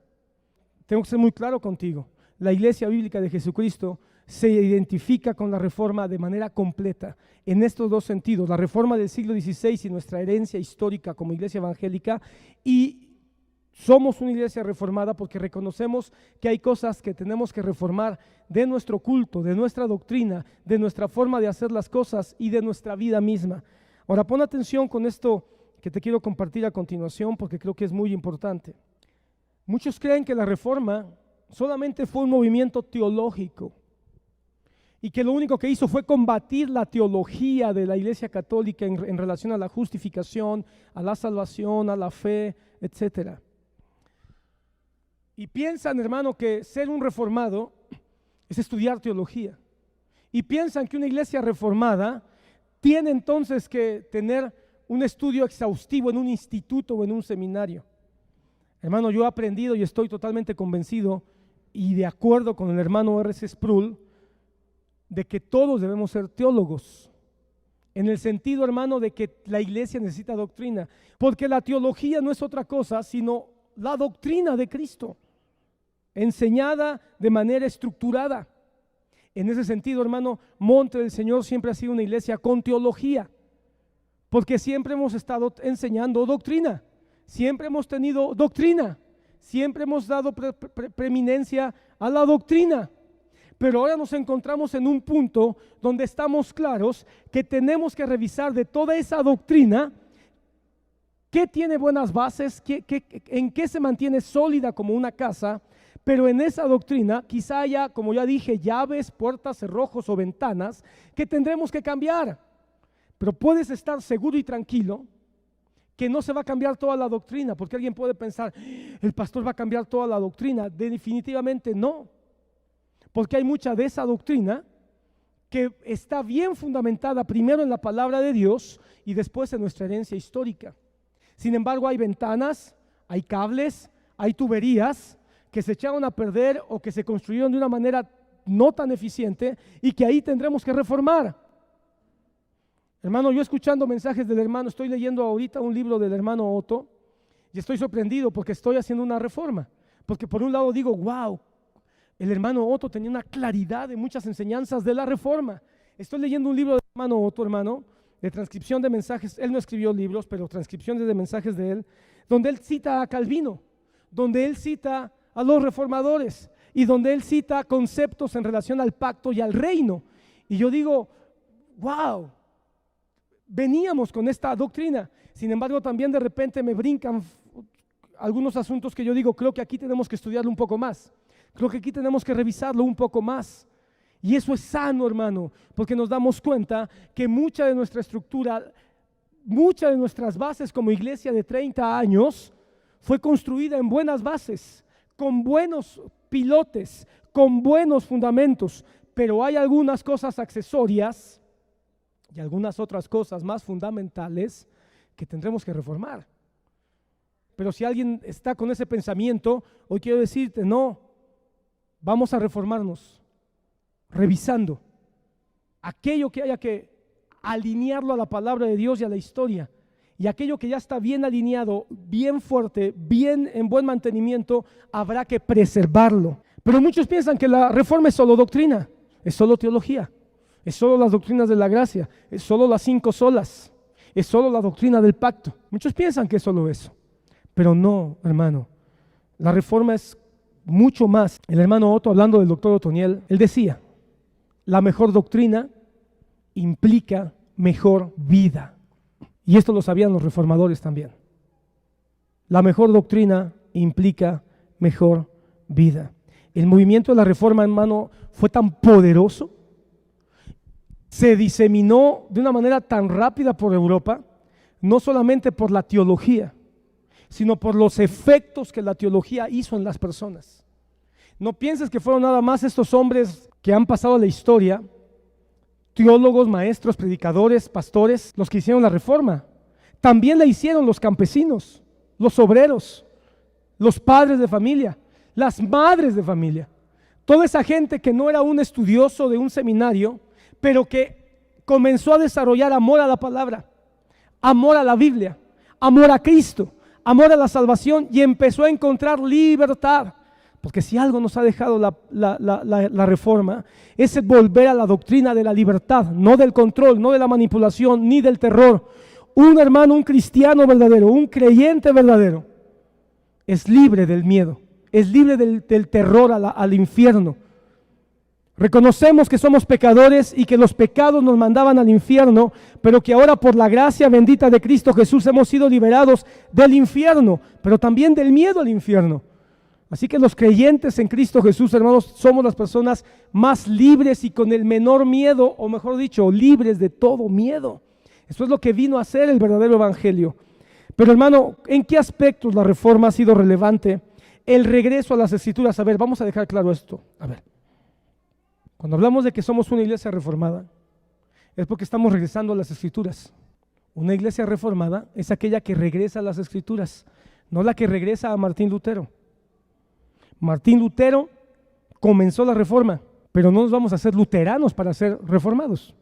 Tengo que ser muy claro contigo. La Iglesia Bíblica de Jesucristo se identifica con la Reforma de manera completa en estos dos sentidos: la Reforma del siglo XVI y nuestra herencia histórica como iglesia evangélica, y somos una iglesia reformada porque reconocemos que hay cosas que tenemos que reformar de nuestro culto, de nuestra doctrina, de nuestra forma de hacer las cosas y de nuestra vida misma. Ahora pon atención con esto que te quiero compartir a continuación, porque creo que es muy importante. Muchos creen que la Reforma solamente fue un movimiento teológico y que lo único que hizo fue combatir la teología de la Iglesia Católica en relación a la justificación, a la salvación, a la fe, etcétera. Y piensan, hermano, que ser un reformado es estudiar teología. Y piensan que una iglesia reformada tiene entonces que tener un estudio exhaustivo en un instituto o en un seminario. Hermano, yo he aprendido y estoy totalmente convencido y de acuerdo con el hermano R.C. Sproul de que todos debemos ser teólogos, en el sentido, hermano, de que la iglesia necesita doctrina, porque la teología no es otra cosa sino la doctrina de Cristo, enseñada de manera estructurada. En ese sentido, hermano, Monte del Señor siempre ha sido una iglesia con teología, porque siempre hemos estado enseñando doctrina, siempre hemos tenido doctrina, siempre hemos dado preeminencia a la doctrina. Pero ahora nos encontramos en un punto donde estamos claros que tenemos que revisar de toda esa doctrina qué tiene buenas bases, en qué se mantiene sólida como una casa. Pero en esa doctrina quizá haya, como ya dije, llaves, puertas, cerrojos o ventanas que tendremos que cambiar. Pero puedes estar seguro y tranquilo que no se va a cambiar toda la doctrina, porque alguien puede pensar, el pastor va a cambiar toda la doctrina. Definitivamente no, porque hay mucha de esa doctrina que está bien fundamentada primero en la palabra de Dios y después en nuestra herencia histórica. Sin embargo, hay ventanas, hay cables, hay tuberías que se echaron a perder o que se construyeron de una manera no tan eficiente y que ahí tendremos que reformar. Hermano, yo escuchando mensajes del hermano, estoy leyendo ahorita un libro del hermano Otto y estoy sorprendido porque estoy haciendo una reforma. Porque por un lado digo, wow, el hermano Otto tenía una claridad de muchas enseñanzas de la reforma. Estoy leyendo un libro del hermano Otto, hermano, de transcripción de mensajes. Él no escribió libros, pero transcripciones de mensajes de él, donde él cita a Calvino, donde él cita a los reformadores y donde él cita conceptos en relación al pacto y al reino. Y yo digo, wow, veníamos con esta doctrina. Sin embargo, también de repente me brincan algunos asuntos que yo digo, creo que aquí tenemos que estudiarlo un poco más. Creo que aquí tenemos que revisarlo un poco más. Y eso es sano, hermano, porque nos damos cuenta que mucha de nuestra estructura, muchas de nuestras bases como iglesia de 30 años fue construida en buenas bases, con buenos pilotes, con buenos fundamentos, pero hay algunas cosas accesorias y algunas otras cosas más fundamentales que tendremos que reformar. Pero si alguien está con ese pensamiento, hoy quiero decirte, no, vamos a reformarnos, revisando aquello que haya que alinearlo a la palabra de Dios y a la historia, y aquello que ya está bien alineado, bien fuerte, bien en buen mantenimiento, habrá que preservarlo. Pero muchos piensan que la reforma es solo doctrina, es solo teología, es solo las doctrinas de la gracia, es solo las 5 solas, es solo la doctrina del pacto. Muchos piensan que es solo eso, pero no, hermano. La reforma es mucho más. El hermano Otto, hablando del doctor Otoniel, él decía, la mejor doctrina implica mejor vida. Y esto lo sabían los reformadores también. La mejor doctrina implica mejor vida. El movimiento de la reforma, hermano, fue tan poderoso, se diseminó de una manera tan rápida por Europa, no solamente por la teología, sino por los efectos que la teología hizo en las personas. No pienses que fueron nada más estos hombres que han pasado a la historia, teólogos, maestros, predicadores, pastores, los que hicieron la reforma. También la hicieron los campesinos, los obreros, los padres de familia, las madres de familia. Toda esa gente que no era un estudioso de un seminario, pero que comenzó a desarrollar amor a la palabra, amor a la Biblia, amor a Cristo, amor a la salvación, y empezó a encontrar libertad. Porque si algo nos ha dejado la reforma, es el volver a la doctrina de la libertad, no del control, no de la manipulación, ni del terror. Un hermano, un cristiano verdadero, un creyente verdadero, es libre del miedo, es libre del terror al infierno. Reconocemos que somos pecadores y que los pecados nos mandaban al infierno, pero que ahora por la gracia bendita de Cristo Jesús hemos sido liberados del infierno, pero también del miedo al infierno. Así que los creyentes en Cristo Jesús, hermanos, somos las personas más libres y con el menor miedo, o mejor dicho, libres de todo miedo. Eso es lo que vino a hacer el verdadero evangelio. Pero hermano, ¿en qué aspectos la reforma ha sido relevante? El regreso a las escrituras. A ver, vamos a dejar claro esto. A ver, cuando hablamos de que somos una iglesia reformada, es porque estamos regresando a las escrituras. Una iglesia reformada es aquella que regresa a las escrituras, no la que regresa a Martín Lutero. Martín Lutero comenzó la reforma, pero no nos vamos a hacer luteranos para ser reformados.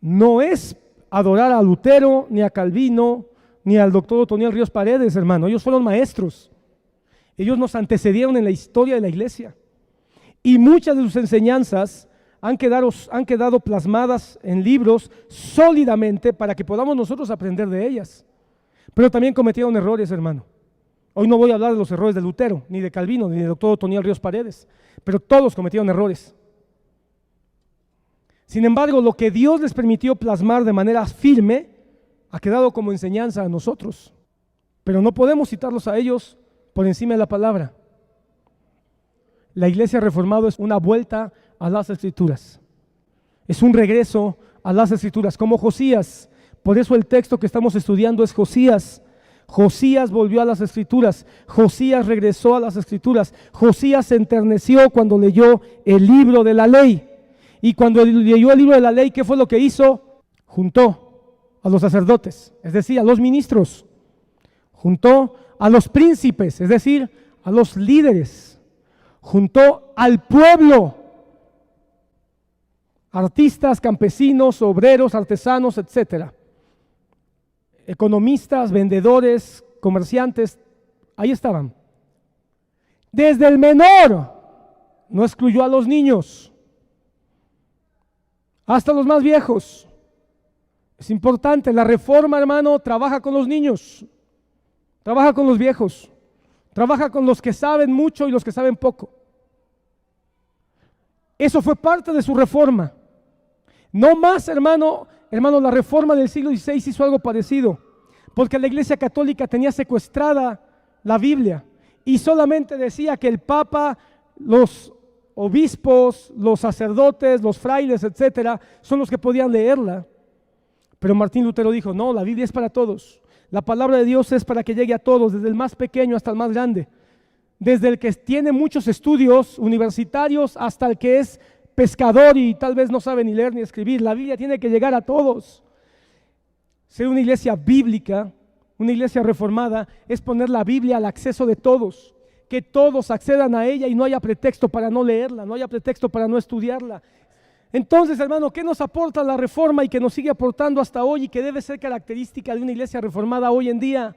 No es adorar a Lutero, ni a Calvino, ni al doctor Otoniel Ríos Paredes, hermano. Ellos fueron maestros. Ellos nos antecedieron en la historia de la iglesia. Y muchas de sus enseñanzas han quedado plasmadas en libros sólidamente para que podamos nosotros aprender de ellas. Pero también cometieron errores, hermano. Hoy no voy a hablar de los errores de Lutero, ni de Calvino, ni del doctor Otoniel Ríos Paredes, pero todos cometieron errores. Sin embargo, lo que Dios les permitió plasmar de manera firme ha quedado como enseñanza a nosotros, pero no podemos citarlos a ellos por encima de la palabra. La iglesia reformada es una vuelta a las escrituras, es un regreso a las escrituras, como Josías. Por eso el texto que estamos estudiando es Josías. Josías volvió a las escrituras, Josías regresó a las escrituras, Josías se enterneció cuando leyó el libro de la ley. Y cuando leyó el libro de la ley, ¿qué fue lo que hizo? Juntó a los sacerdotes, es decir, a los ministros. Juntó a los príncipes, es decir, a los líderes. Juntó al pueblo, artistas, campesinos, obreros, artesanos, etcétera. Economistas, vendedores, comerciantes, ahí estaban. Desde el menor, no excluyó a los niños, hasta los más viejos. Es importante, la reforma, hermano, trabaja con los niños, trabaja con los viejos, trabaja con los que saben mucho y los que saben poco. Eso fue parte de su reforma. No más, hermano, la reforma del siglo XVI hizo algo parecido, porque la Iglesia Católica tenía secuestrada la Biblia y solamente decía que el Papa, los obispos, los sacerdotes, los frailes, etcétera, son los que podían leerla. Pero Martín Lutero dijo, no, la Biblia es para todos. La palabra de Dios es para que llegue a todos, desde el más pequeño hasta el más grande. Desde el que tiene muchos estudios universitarios hasta el que es pescador y tal vez no sabe ni leer ni escribir. La Biblia tiene que llegar a todos. Ser una iglesia bíblica, una iglesia reformada, es poner la Biblia al acceso de todos. Que todos accedan a ella y no haya pretexto para no leerla, no haya pretexto para no estudiarla. Entonces, hermano, ¿qué nos aporta la reforma y que nos sigue aportando hasta hoy y que debe ser característica de una iglesia reformada hoy en día?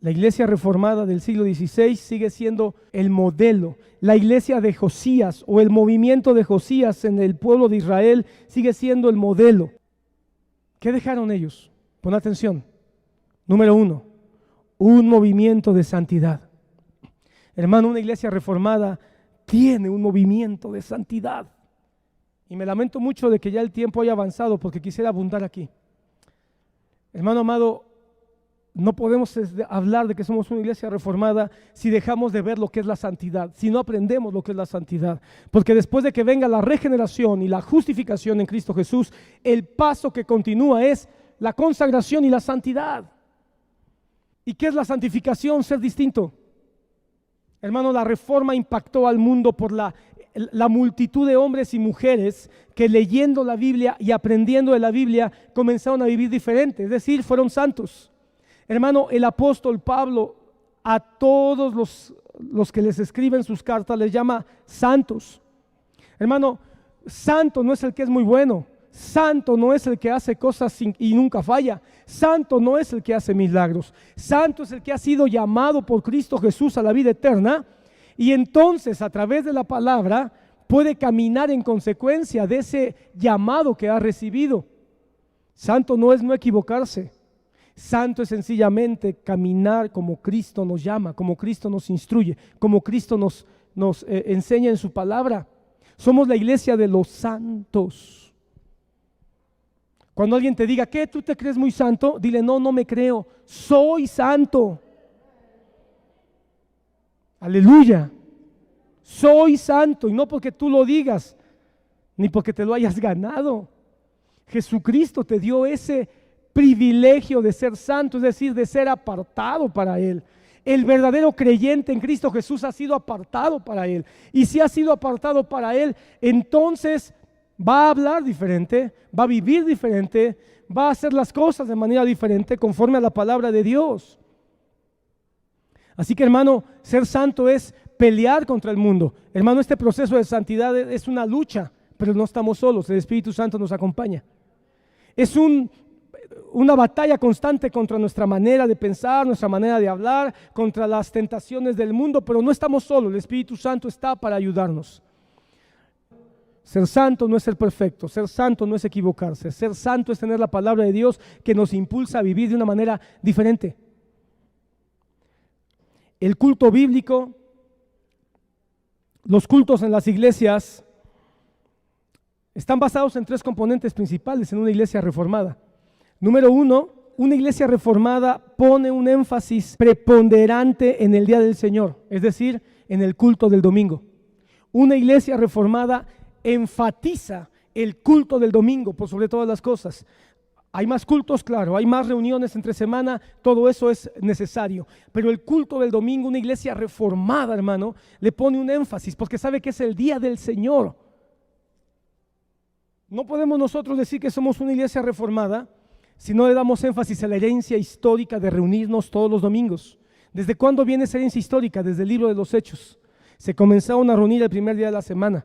La iglesia reformada del siglo XVI sigue siendo el modelo. La iglesia de Josías o el movimiento de Josías en el pueblo de Israel sigue siendo el modelo. ¿Qué dejaron ellos? Pon atención. Número 1, un movimiento de santidad. Hermano, una iglesia reformada tiene un movimiento de santidad. Y me lamento mucho de que ya el tiempo haya avanzado porque quisiera abundar aquí. Hermano amado, no podemos hablar de que somos una iglesia reformada si dejamos de ver lo que es la santidad, si no aprendemos lo que es la santidad. Porque después de que venga la regeneración y la justificación en Cristo Jesús, el paso que continúa es la consagración y la santidad. ¿Y qué es la santificación? Ser distinto. Hermano, la reforma impactó al mundo por la multitud de hombres y mujeres que leyendo la Biblia y aprendiendo de la Biblia comenzaron a vivir diferente, es decir, fueron santos. Hermano, el apóstol Pablo a todos los que les escriben sus cartas les llama santos. Hermano, santo no es el que es muy bueno, Santo no es el que hace cosas y nunca falla. Santo no es el que hace milagros. Santo es el que ha sido llamado por Cristo Jesús a la vida eterna, y entonces a través de la palabra puede caminar en consecuencia de ese llamado que ha recibido. Santo no es no equivocarse. Santo es sencillamente caminar como Cristo nos llama, como Cristo nos instruye, como Cristo nos enseña en su palabra. Somos la iglesia de los santos. Cuando alguien te diga, ¿qué? ¿Tú te crees muy santo? Dile, no, no me creo, soy santo. Aleluya. Soy santo, y no porque tú lo digas, ni porque te lo hayas ganado. Jesucristo te dio ese privilegio de ser santo, es decir, de ser apartado para Él. El verdadero creyente en Cristo Jesús ha sido apartado para Él. Y si ha sido apartado para Él, entonces va a hablar diferente, va a vivir diferente, va a hacer las cosas de manera diferente conforme a la palabra de Dios. Así que, hermano, ser santo es pelear contra el mundo. Hermano, este proceso de santidad es una lucha, pero no estamos solos, el Espíritu Santo nos acompaña. Es una batalla constante contra nuestra manera de pensar, nuestra manera de hablar, contra las tentaciones del mundo, pero no estamos solos, el Espíritu Santo está para ayudarnos. Ser santo no es ser perfecto, ser santo no es equivocarse, ser santo es tener la palabra de Dios que nos impulsa a vivir de una manera diferente. El culto bíblico, los cultos en las iglesias están basados en tres componentes principales en una iglesia reformada. Número uno, una iglesia reformada pone un énfasis preponderante en el día del Señor, es decir, en el culto del domingo. Una iglesia reformada enfatiza el culto del domingo por sobre todas las cosas. Hay más cultos, claro, hay más reuniones entre semana, todo eso es necesario, pero el culto del domingo, una iglesia reformada, hermano, le pone un énfasis porque sabe que es el día del Señor. No podemos nosotros decir que somos una iglesia reformada si no le damos énfasis a la herencia histórica de reunirnos todos los domingos. ¿Desde cuándo viene esa herencia histórica? Desde el libro de los Hechos. Se comenzaron a reunir el primer día de la semana,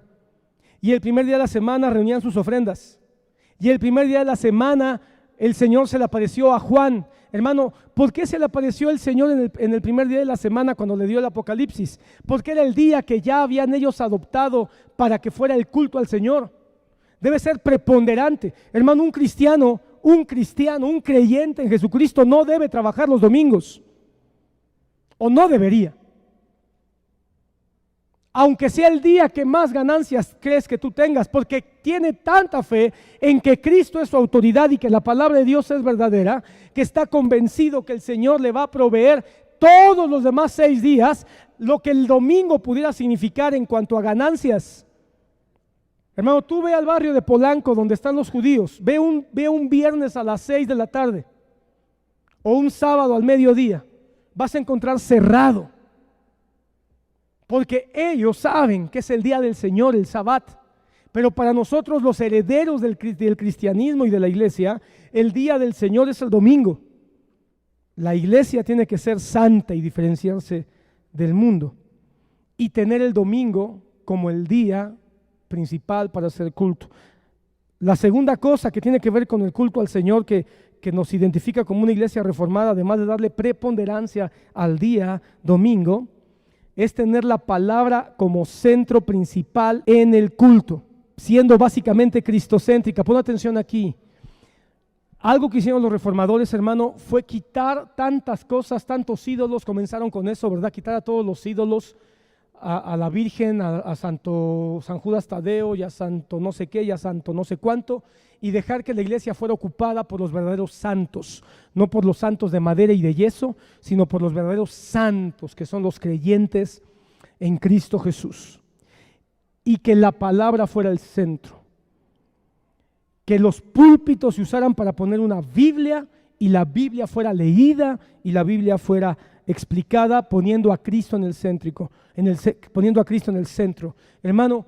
y el primer día de la semana reunían sus ofrendas, y el primer día de la semana el Señor se le apareció a Juan. Hermano, ¿por qué se le apareció el Señor en el primer día de la semana cuando le dio el Apocalipsis? Porque era el día que ya habían ellos adoptado para que fuera el culto al Señor. Debe ser preponderante. Hermano, un cristiano, un creyente en Jesucristo no debe trabajar los domingos, o no debería. Aunque sea el día que más ganancias crees que tú tengas, porque tiene tanta fe en que Cristo es su autoridad y que la palabra de Dios es verdadera, que está convencido que el Señor le va a proveer todos los demás 6 días lo que el domingo pudiera significar en cuanto a ganancias. Hermano, tú ve al barrio de Polanco donde están los judíos, ve un viernes a las 6 de la tarde o un sábado al mediodía, vas a encontrar cerrado. Porque ellos saben que es el día del Señor, el Sabbat. Pero para nosotros los herederos del cristianismo y de la iglesia, el día del Señor es el domingo. La iglesia tiene que ser santa y diferenciarse del mundo, y tener el domingo como el día principal para hacer culto. La segunda cosa que tiene que ver con el culto al Señor que nos identifica como una iglesia reformada, además de darle preponderancia al día domingo, es tener la palabra como centro principal en el culto, siendo básicamente cristocéntrica. Pon atención aquí. Algo que hicieron los reformadores, hermano, fue quitar tantas cosas, tantos ídolos. Comenzaron con eso, ¿verdad? Quitar a todos los ídolos, a la Virgen, a San Judas Tadeo, y a santo no sé qué, y a santo no sé cuánto, y dejar que la iglesia fuera ocupada por los verdaderos santos, no por los santos de madera y de yeso, sino por los verdaderos santos, que son los creyentes en Cristo Jesús. Y que la palabra fuera el centro, que los púlpitos se usaran para poner una Biblia, y la Biblia fuera leída y la Biblia fuera explicada, poniendo a Cristo en el centro. Hermano,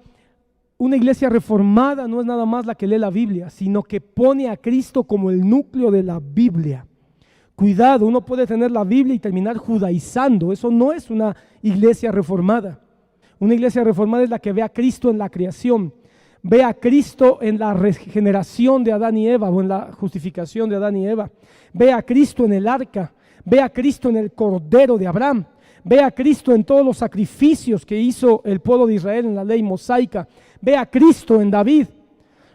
una iglesia reformada no es nada más la que lee la Biblia, sino que pone a Cristo como el núcleo de la Biblia. Cuidado, uno puede tener la Biblia y terminar judaizando. Eso no es una iglesia reformada. Una iglesia reformada es la que ve a Cristo en la creación. Ve a Cristo en la regeneración de Adán y Eva o en la justificación de Adán y Eva. Ve a Cristo en el arca. Ve a Cristo en el Cordero de Abraham. Ve a Cristo en todos los sacrificios que hizo el pueblo de Israel en la ley mosaica. Ve a Cristo en David.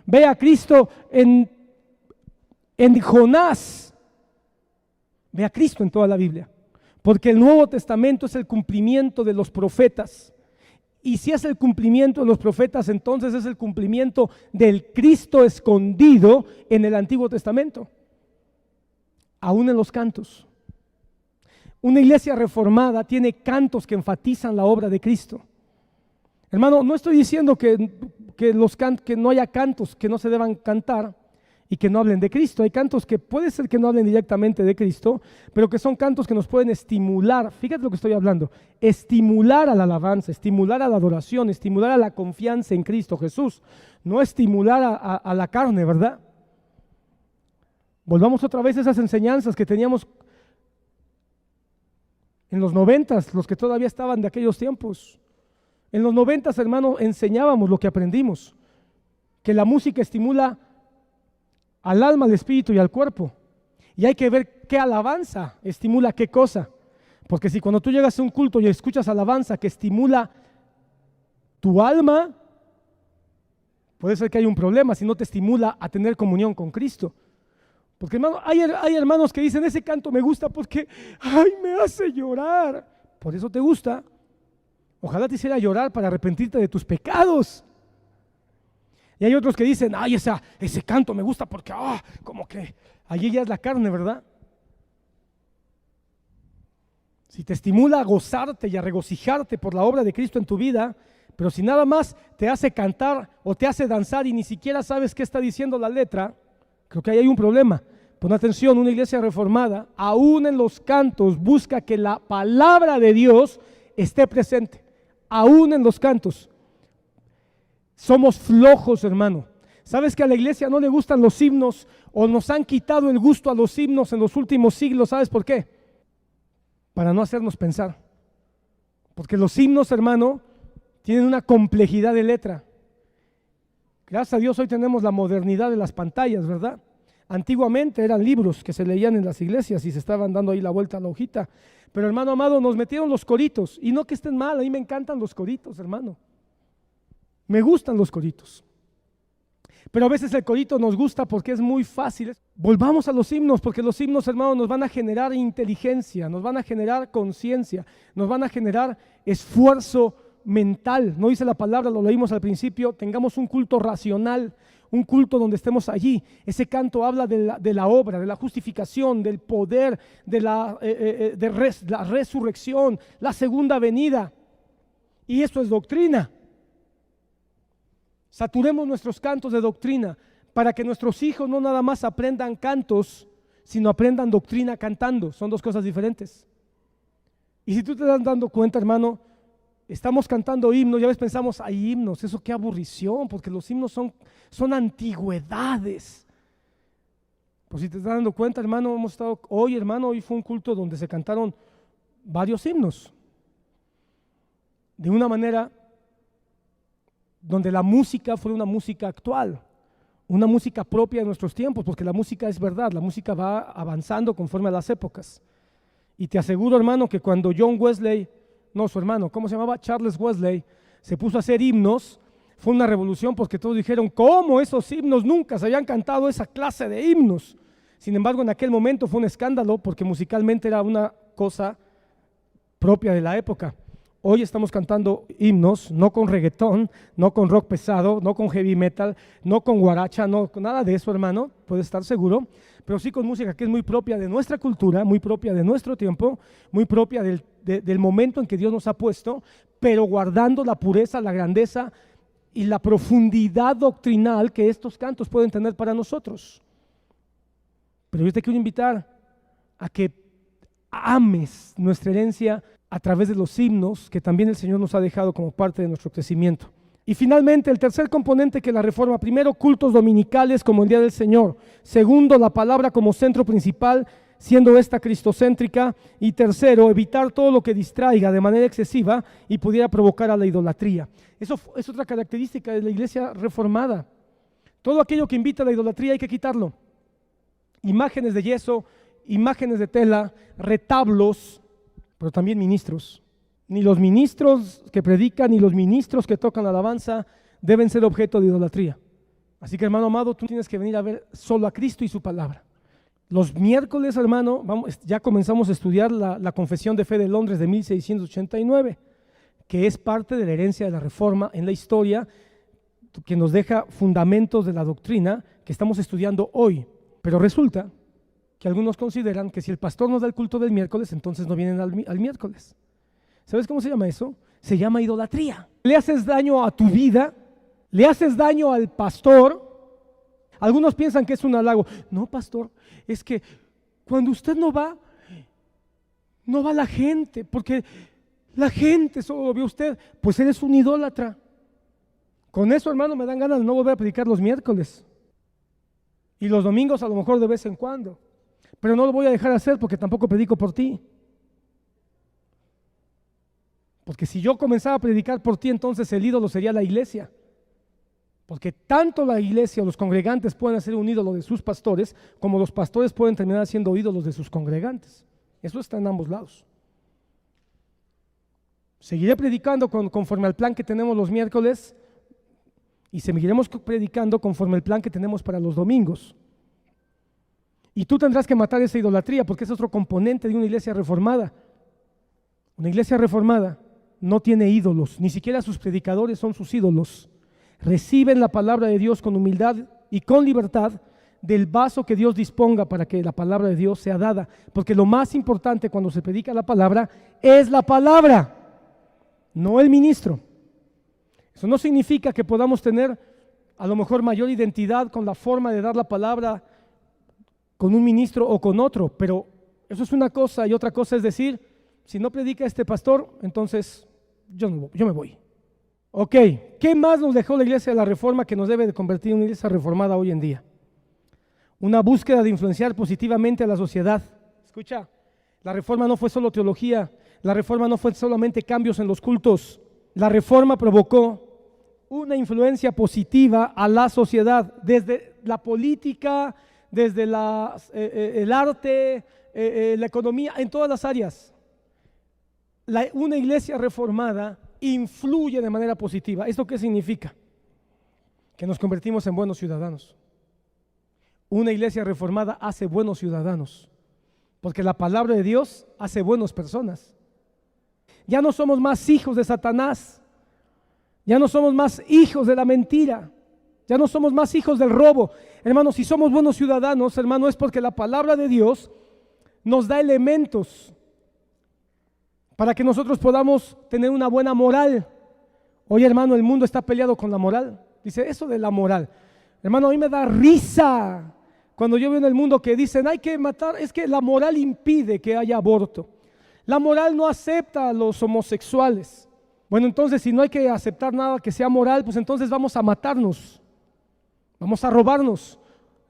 Ve a Cristo en Jonás. Ve a Cristo en toda la Biblia. Porque el Nuevo Testamento es el cumplimiento de los profetas. Y si es el cumplimiento de los profetas, entonces es el cumplimiento del Cristo escondido en el Antiguo Testamento. Aún en los cantos. Una iglesia reformada tiene cantos que enfatizan la obra de Cristo. Hermano, no estoy diciendo que no haya cantos que no se deban cantar y que no hablen de Cristo. Hay cantos que puede ser que no hablen directamente de Cristo, pero que son cantos que nos pueden estimular. Fíjate lo que estoy hablando. Estimular a la alabanza, estimular a la adoración, estimular a la confianza en Cristo Jesús. No estimular a la carne, ¿verdad? Volvamos otra vez a esas enseñanzas que teníamos en los 90s, los que todavía estaban de aquellos tiempos. En los 90s, hermano, enseñábamos lo que aprendimos, que la música estimula al alma, al espíritu y al cuerpo. Y hay que ver qué alabanza estimula qué cosa. Porque si cuando tú llegas a un culto y escuchas alabanza que estimula tu alma, puede ser que hay un problema si no te estimula a tener comunión con Cristo. Porque hermano, hay hermanos que dicen, ese canto me gusta porque me hace llorar. Por eso te gusta. Ojalá te hiciera llorar para arrepentirte de tus pecados. Y hay otros que dicen, ese canto me gusta porque como que allí ya es la carne, ¿verdad? Si te estimula a gozarte y a regocijarte por la obra de Cristo en tu vida, pero si nada más te hace cantar o te hace danzar y ni siquiera sabes qué está diciendo la letra, creo que ahí hay un problema. Pon atención, una iglesia reformada, aún en los cantos, busca que la palabra de Dios esté presente. Aún en los cantos. Somos flojos, hermano. ¿Sabes que a la iglesia no le gustan los himnos o nos han quitado el gusto a los himnos en los últimos siglos? ¿Sabes por qué? Para no hacernos pensar. Porque los himnos, hermano, tienen una complejidad de letra. Gracias a Dios hoy tenemos la modernidad de las pantallas, ¿verdad? Antiguamente eran libros que se leían en las iglesias y se estaban dando ahí la vuelta a la hojita. Pero hermano amado, nos metieron los coritos. Y no que estén mal, a mí me encantan los coritos, hermano. Me gustan los coritos. Pero a veces el corito nos gusta porque es muy fácil. Volvamos a los himnos, porque los himnos, hermano, nos van a generar inteligencia, nos van a generar conciencia, nos van a generar esfuerzo mental. No dice la palabra, lo leímos al principio, tengamos un culto racional, un culto donde estemos allí. Ese canto habla de la obra, de la justificación, del poder, de la resurrección, la segunda venida. Y esto es doctrina. Saturemos nuestros cantos de doctrina para que nuestros hijos no nada más aprendan cantos, sino aprendan doctrina cantando. Son dos cosas diferentes. Y si tú te estás dando cuenta, hermano, estamos cantando himnos, ya ves, pensamos, hay himnos, eso qué aburrición, porque los himnos son antigüedades. Pues si te estás dando cuenta, hermano, hemos estado hoy, hermano, hoy fue un culto donde se cantaron varios himnos. De una manera donde la música fue una música actual, una música propia de nuestros tiempos, porque la música es verdad, la música va avanzando conforme a las épocas. Y te aseguro, hermano, que cuando John Wesley, no su hermano, ¿cómo se llamaba? Charles Wesley, se puso a hacer himnos, fue una revolución porque todos dijeron, ¿cómo esos himnos? Nunca se habían cantado esa clase de himnos. Sin embargo, en aquel momento fue un escándalo porque musicalmente era una cosa propia de la época. Hoy estamos cantando himnos, no con reggaetón, no con rock pesado, no con heavy metal, no con guaracha, no con nada de eso, hermano, puedes estar seguro, pero sí con música que es muy propia de nuestra cultura, muy propia de nuestro tiempo, muy propia del momento en que Dios nos ha puesto, pero guardando la pureza, la grandeza y la profundidad doctrinal que estos cantos pueden tener para nosotros. Pero yo te quiero invitar a que ames nuestra herencia a través de los himnos que también el Señor nos ha dejado como parte de nuestro crecimiento. Y finalmente, el tercer componente que la reforma: primero, cultos dominicales como el Día del Señor; segundo, la palabra como centro principal; siendo esta cristocéntrica. Y tercero, evitar todo lo que distraiga de manera excesiva y pudiera provocar a la idolatría. Eso es otra característica de la iglesia reformada. Todo aquello que invita a la idolatría hay que quitarlo. Imágenes de yeso, imágenes de tela, retablos, pero también ministros. Ni los ministros que predican ni los ministros que tocan alabanza deben ser objeto de idolatría. Así que, hermano amado, tú tienes que venir a ver solo a Cristo y su palabra. Los miércoles, hermano, ya comenzamos a estudiar la Confesión de Fe de Londres de 1689, que es parte de la herencia de la Reforma en la historia, que nos deja fundamentos de la doctrina que estamos estudiando hoy. Pero resulta que algunos consideran que si el pastor nos da el culto del miércoles, entonces no vienen al miércoles. ¿Sabes cómo se llama eso? Se llama idolatría. Le haces daño a tu vida, le haces daño al pastor. Algunos piensan que es un halago. No, pastor, es que cuando usted no va la gente, porque la gente solo lo ve a usted, pues eres un idólatra. Con eso, hermano, me dan ganas de no volver a predicar los miércoles. Y los domingos a lo mejor de vez en cuando. Pero no lo voy a dejar hacer porque tampoco predico por ti. Porque si yo comenzara a predicar por ti, entonces el ídolo sería la iglesia. Porque tanto la iglesia o los congregantes pueden hacer un ídolo de sus pastores, como los pastores pueden terminar siendo ídolos de sus congregantes. Eso está en ambos lados. Seguiré predicando conforme al plan que tenemos los miércoles y seguiremos predicando conforme al plan que tenemos para los domingos. Y tú tendrás que matar esa idolatría porque es otro componente de una iglesia reformada. Una iglesia reformada no tiene ídolos, ni siquiera sus predicadores son sus ídolos. Reciben la palabra de Dios con humildad y con libertad del vaso que Dios disponga para que la palabra de Dios sea dada. Porque lo más importante cuando se predica la palabra es la palabra, no el ministro. Eso no significa que podamos tener a lo mejor mayor identidad con la forma de dar la palabra con un ministro o con otro, pero eso es una cosa y otra cosa es decir, si no predica este pastor, entonces yo me voy. Ok, ¿qué más nos dejó la iglesia de la Reforma que nos debe de convertir en una iglesia reformada hoy en día? Una búsqueda de influenciar positivamente a la sociedad. Escucha, la Reforma no fue solo teología, la Reforma no fue solamente cambios en los cultos, la Reforma provocó una influencia positiva a la sociedad, desde la política, desde el arte, la economía, en todas las áreas. Una iglesia reformada influye de manera positiva. ¿Esto qué significa? Que nos convertimos en buenos ciudadanos. Una iglesia reformada hace buenos ciudadanos, porque la palabra de Dios hace buenas personas. Ya no somos más hijos de Satanás, ya no somos más hijos de la mentira, ya no somos más hijos del robo. Hermanos, si somos buenos ciudadanos, hermano, es porque la palabra de Dios nos da elementos para que nosotros podamos tener una buena moral. Oye, hermano, el mundo está peleado con la moral. Dice eso de la moral. Hermano, a mí me da risa cuando yo veo en el mundo que dicen hay que matar, es que la moral impide que haya aborto. La moral no acepta a los homosexuales. Bueno, entonces si no hay que aceptar nada que sea moral, pues entonces vamos a matarnos, vamos a robarnos.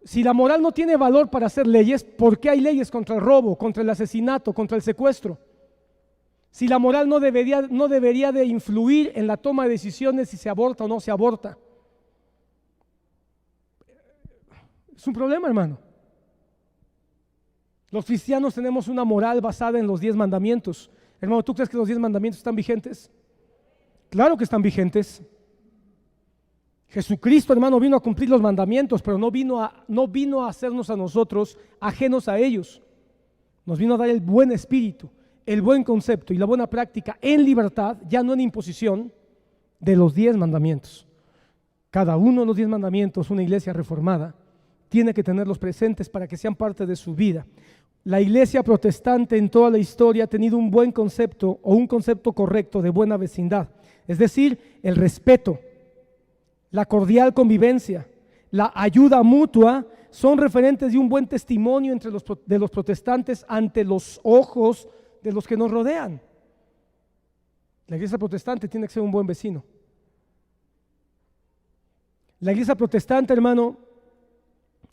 Si la moral no tiene valor para hacer leyes, ¿por qué hay leyes contra el robo, contra el asesinato, contra el secuestro? Si la moral no debería de influir en la toma de decisiones si se aborta o no se aborta. Es un problema, hermano. Los cristianos tenemos una moral basada en los 10 mandamientos. Hermano, ¿tú crees que los 10 mandamientos están vigentes? Claro que están vigentes. Jesucristo, hermano, vino a cumplir los mandamientos, pero no vino a hacernos a nosotros ajenos a ellos. Nos vino a dar el buen espíritu, el buen concepto y la buena práctica en libertad, ya no en imposición, de los 10 mandamientos. Cada uno de los 10 mandamientos, una iglesia reformada, tiene que tenerlos presentes para que sean parte de su vida. La iglesia protestante en toda la historia ha tenido un buen concepto o un concepto correcto de buena vecindad, es decir, el respeto, la cordial convivencia, la ayuda mutua, son referentes de un buen testimonio de los protestantes ante los ojos de los que nos rodean. La iglesia protestante tiene que ser un buen vecino. La iglesia protestante, hermano,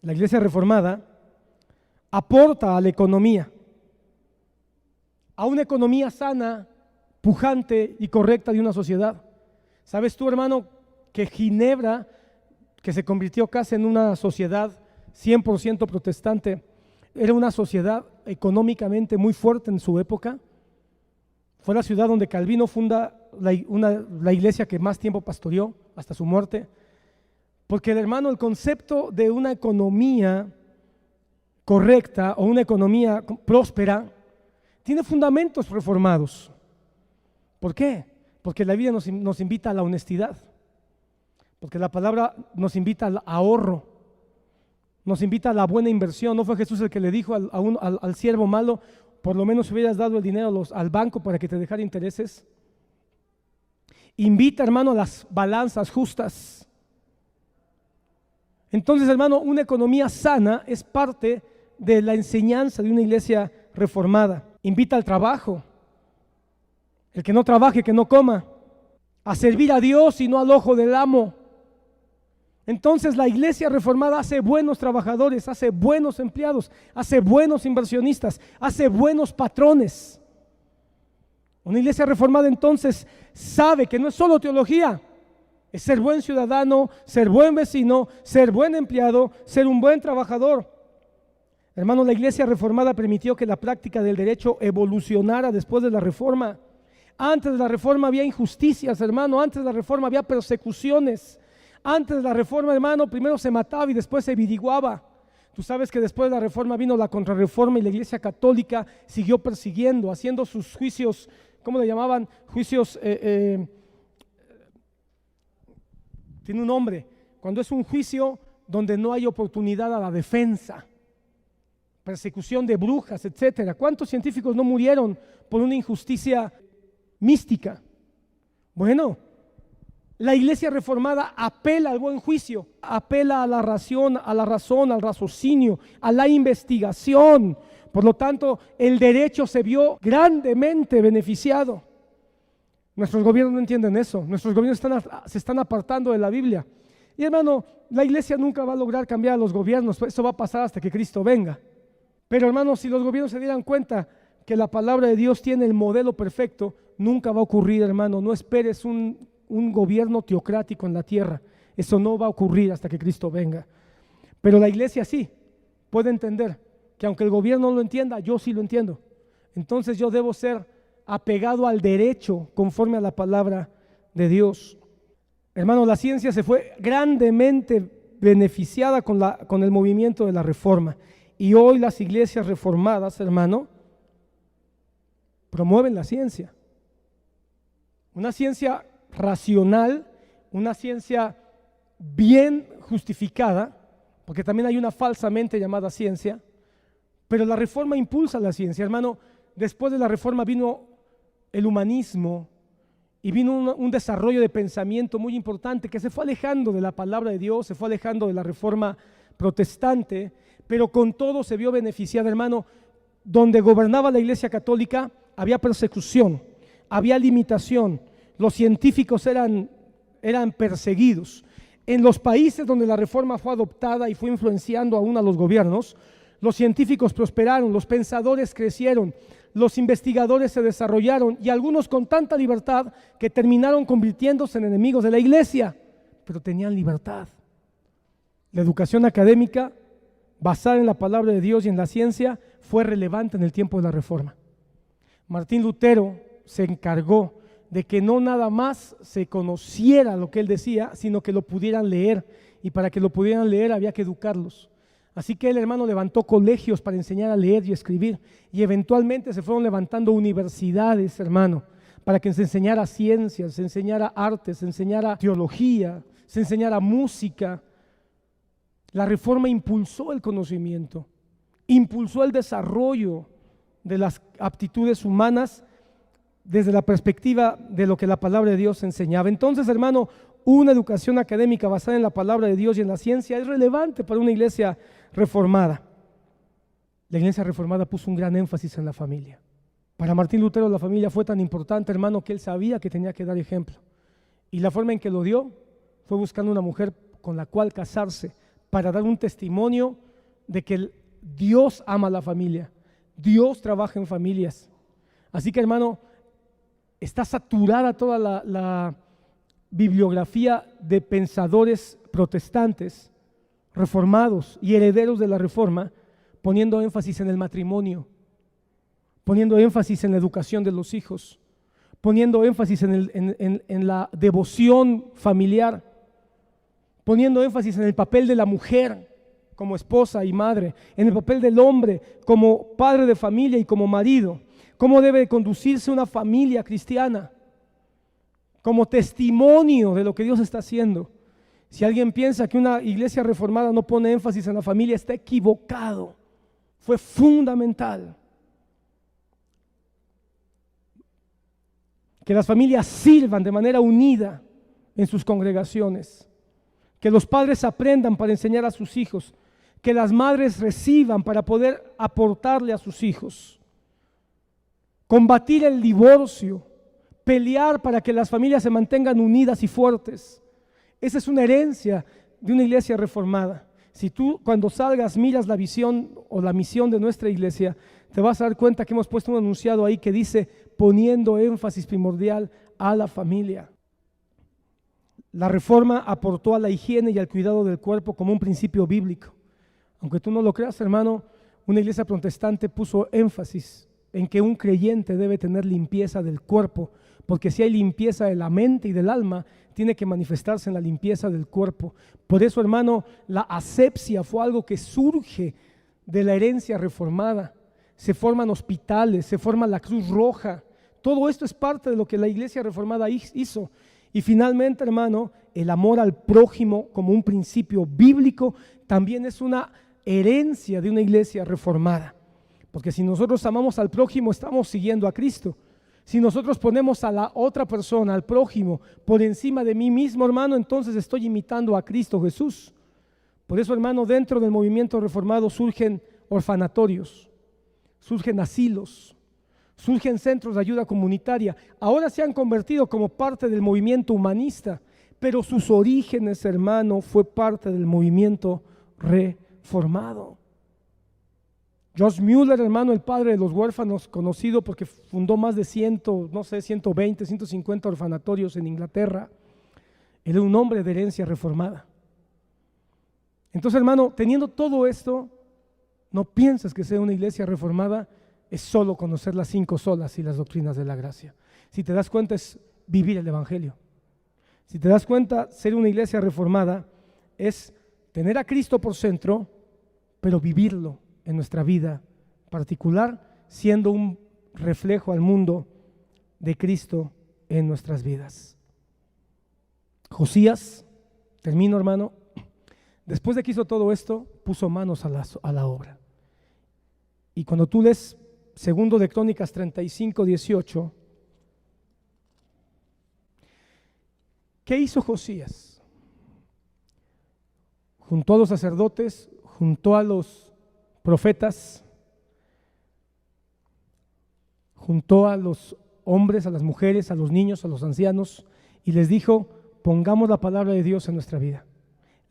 la iglesia reformada, aporta a la economía, a una economía sana, pujante y correcta de una sociedad. ¿Sabes tú, hermano, que Ginebra, que se convirtió casi en una sociedad 100% protestante, era una sociedad económicamente muy fuerte en su época? Fue la ciudad donde Calvino funda la iglesia que más tiempo pastoreó hasta su muerte. Porque, hermano, el concepto de una economía correcta o una economía próspera tiene fundamentos reformados. ¿Por qué? Porque la Biblia nos invita a la honestidad, porque la palabra nos invita al ahorro, nos invita a la buena inversión. ¿No fue Jesús el que le dijo al siervo malo, por lo menos hubieras dado el dinero al banco para que te dejara intereses? Invita, hermano, a las balanzas justas. Entonces, hermano, una economía sana es parte de la enseñanza de una iglesia reformada. Invita al trabajo. El que no trabaje, que no coma. A servir a Dios y no al ojo del amo. Entonces la iglesia reformada hace buenos trabajadores, hace buenos empleados, hace buenos inversionistas, hace buenos patrones. Una iglesia reformada entonces sabe que no es solo teología, es ser buen ciudadano, ser buen vecino, ser buen empleado, ser un buen trabajador. Hermano, la iglesia reformada permitió que la práctica del derecho evolucionara después de la reforma. Antes de la reforma había injusticias, hermano. Antes de la reforma había persecuciones. Antes de la reforma, hermano, primero se mataba y después se averiguaba. Tú sabes que después de la reforma vino la contrarreforma y la iglesia católica siguió persiguiendo, haciendo sus juicios, ¿cómo le llamaban? Juicios, tiene un nombre, cuando es un juicio donde no hay oportunidad a la defensa, persecución de brujas, etcétera. ¿Cuántos científicos no murieron por una injusticia mística? Bueno, la iglesia reformada apela al buen juicio, apela a la razón, al raciocinio, a la investigación. Por lo tanto, el derecho se vio grandemente beneficiado. Nuestros gobiernos no entienden eso. Nuestros gobiernos se están apartando de la Biblia. Y, hermano, la iglesia nunca va a lograr cambiar a los gobiernos. Eso va a pasar hasta que Cristo venga. Pero, hermano, si los gobiernos se dieran cuenta que la palabra de Dios tiene el modelo perfecto, nunca va a ocurrir, hermano. No esperes un gobierno teocrático en la tierra. Eso no va a ocurrir hasta que Cristo venga. Pero la iglesia sí puede entender que aunque el gobierno no lo entienda, yo sí lo entiendo. Entonces yo debo ser apegado al derecho conforme a la palabra de Dios. Hermano, la ciencia se fue grandemente beneficiada con el movimiento de la reforma. Y hoy las iglesias reformadas, hermano, promueven la ciencia. Una ciencia racional, una ciencia bien justificada, porque también hay una falsamente llamada ciencia, pero la reforma impulsa la ciencia, hermano. Después de la reforma vino el humanismo y vino un desarrollo de pensamiento muy importante que se fue alejando de la palabra de Dios, se fue alejando de la reforma protestante, pero con todo se vio beneficiada, hermano. Donde gobernaba la iglesia católica había persecución, había limitación. Los científicos eran perseguidos. En los países donde la reforma fue adoptada y fue influenciando aún a los gobiernos, los científicos prosperaron, los pensadores crecieron, los investigadores se desarrollaron y algunos con tanta libertad que terminaron convirtiéndose en enemigos de la iglesia, pero tenían libertad. La educación académica basada en la palabra de Dios y en la ciencia fue relevante en el tiempo de la reforma. Martín Lutero se encargó de que no nada más se conociera lo que él decía, sino que lo pudieran leer, y para que lo pudieran leer había que educarlos. Así que el hermano levantó colegios para enseñar a leer y escribir, y eventualmente se fueron levantando universidades, hermano, para que se enseñara ciencias, se enseñara artes, se enseñara teología, se enseñara música. La reforma impulsó el conocimiento, impulsó el desarrollo de las aptitudes humanas desde la perspectiva de lo que la palabra de Dios enseñaba. Entonces, hermano, una educación académica basada en la palabra de Dios y en la ciencia es relevante para una iglesia reformada. La iglesia reformada puso un gran énfasis en la familia. Para Martín Lutero la familia fue tan importante, hermano, que él sabía que tenía que dar ejemplo. Y la forma en que lo dio fue buscando una mujer con la cual casarse para dar un testimonio de que Dios ama a la familia, Dios trabaja en familias. Así que, hermano, está saturada toda la bibliografía de pensadores protestantes, reformados y herederos de la Reforma, poniendo énfasis en el matrimonio, poniendo énfasis en la educación de los hijos, poniendo énfasis en la devoción familiar, poniendo énfasis en el papel de la mujer como esposa y madre, en el papel del hombre como padre de familia y como marido, cómo debe conducirse una familia cristiana, como testimonio de lo que Dios está haciendo. Si alguien piensa que una iglesia reformada no pone énfasis en la familia, está equivocado. Fue fundamental que las familias sirvan de manera unida en sus congregaciones, que los padres aprendan para enseñar a sus hijos, que las madres reciban para poder aportarle a sus hijos, combatir el divorcio, pelear para que las familias se mantengan unidas y fuertes. Esa es una herencia de una iglesia reformada. Si tú cuando salgas miras la visión o la misión de nuestra iglesia, te vas a dar cuenta que hemos puesto un enunciado ahí que dice poniendo énfasis primordial a la familia. La Reforma aportó a la higiene y al cuidado del cuerpo como un principio bíblico. Aunque tú no lo creas, hermano, una iglesia protestante puso énfasis en que un creyente debe tener limpieza del cuerpo, porque si hay limpieza de la mente y del alma, tiene que manifestarse en la limpieza del cuerpo. Por eso, hermano, la asepsia fue algo que surge de la herencia reformada. Se forman hospitales, se forma la Cruz Roja. Todo esto es parte de lo que la iglesia reformada hizo. Y finalmente, hermano, el amor al prójimo como un principio bíblico también es una herencia de una iglesia reformada. Porque si nosotros amamos al prójimo, estamos siguiendo a Cristo. Si nosotros ponemos a la otra persona, al prójimo, por encima de mí mismo, hermano, entonces estoy imitando a Cristo Jesús. Por eso, hermano, dentro del movimiento reformado surgen orfanatorios, surgen asilos, surgen centros de ayuda comunitaria. Ahora se han convertido como parte del movimiento humanista, pero sus orígenes, hermano, fue parte del movimiento reformado. George Mueller, hermano, el padre de los huérfanos, conocido porque fundó más de 120, 150 orfanatorios en Inglaterra. Él era un hombre de herencia reformada. Entonces, hermano, teniendo todo esto, no pienses que sea una iglesia reformada es solo conocer las 5 solas y las doctrinas de la gracia. Si te das cuenta, es vivir el evangelio. Si te das cuenta, ser una iglesia reformada es tener a Cristo por centro, pero vivirlo en nuestra vida particular, siendo un reflejo al mundo de Cristo en nuestras vidas. Josías, termino, hermano, después de que hizo todo esto, puso manos a la obra. Y cuando tú lees 2 de Crónicas 35, 18, ¿qué hizo Josías? Juntó a los sacerdotes, juntó a los profetas, juntó a los hombres, a las mujeres, a los niños, a los ancianos y les dijo: pongamos la palabra de Dios en nuestra vida,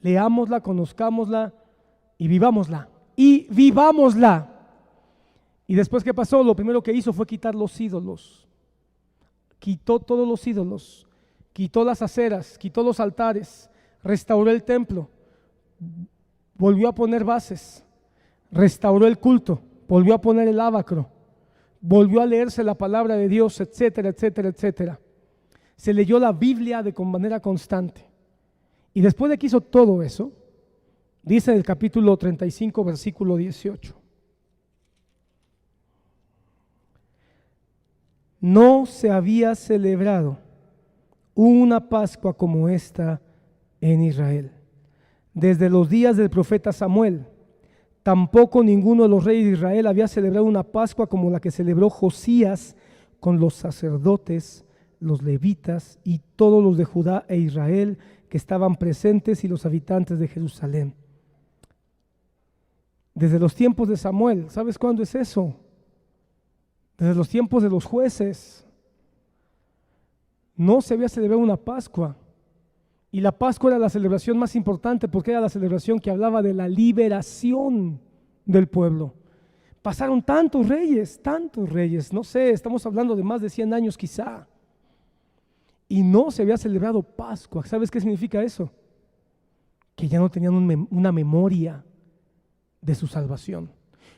leámosla, conozcámosla y vivámosla. Y después, ¿qué pasó? Lo primero que hizo fue quitar los ídolos. Quitó todos los ídolos, quitó las aceras, quitó los altares, restauró el templo, volvió a poner bases, restauró el culto, volvió a poner el ábacro, volvió a leerse la palabra de Dios, etcétera, etcétera, etcétera. Se leyó la Biblia de manera constante. Y después de que hizo todo eso, dice en el capítulo 35, versículo 18: no se había celebrado una Pascua como esta en Israel desde los días del profeta Samuel. Tampoco ninguno de los reyes de Israel había celebrado una Pascua como la que celebró Josías con los sacerdotes, los levitas y todos los de Judá e Israel que estaban presentes y los habitantes de Jerusalén. Desde los tiempos de Samuel, ¿sabes cuándo es eso? Desde los tiempos de los jueces. No se había celebrado una Pascua. Y la Pascua era la celebración más importante porque era la celebración que hablaba de la liberación del pueblo. Pasaron tantos reyes, no sé, estamos hablando de más de 100 años quizá. Y no se había celebrado Pascua. ¿Sabes qué significa eso? Que ya no tenían una memoria de su salvación.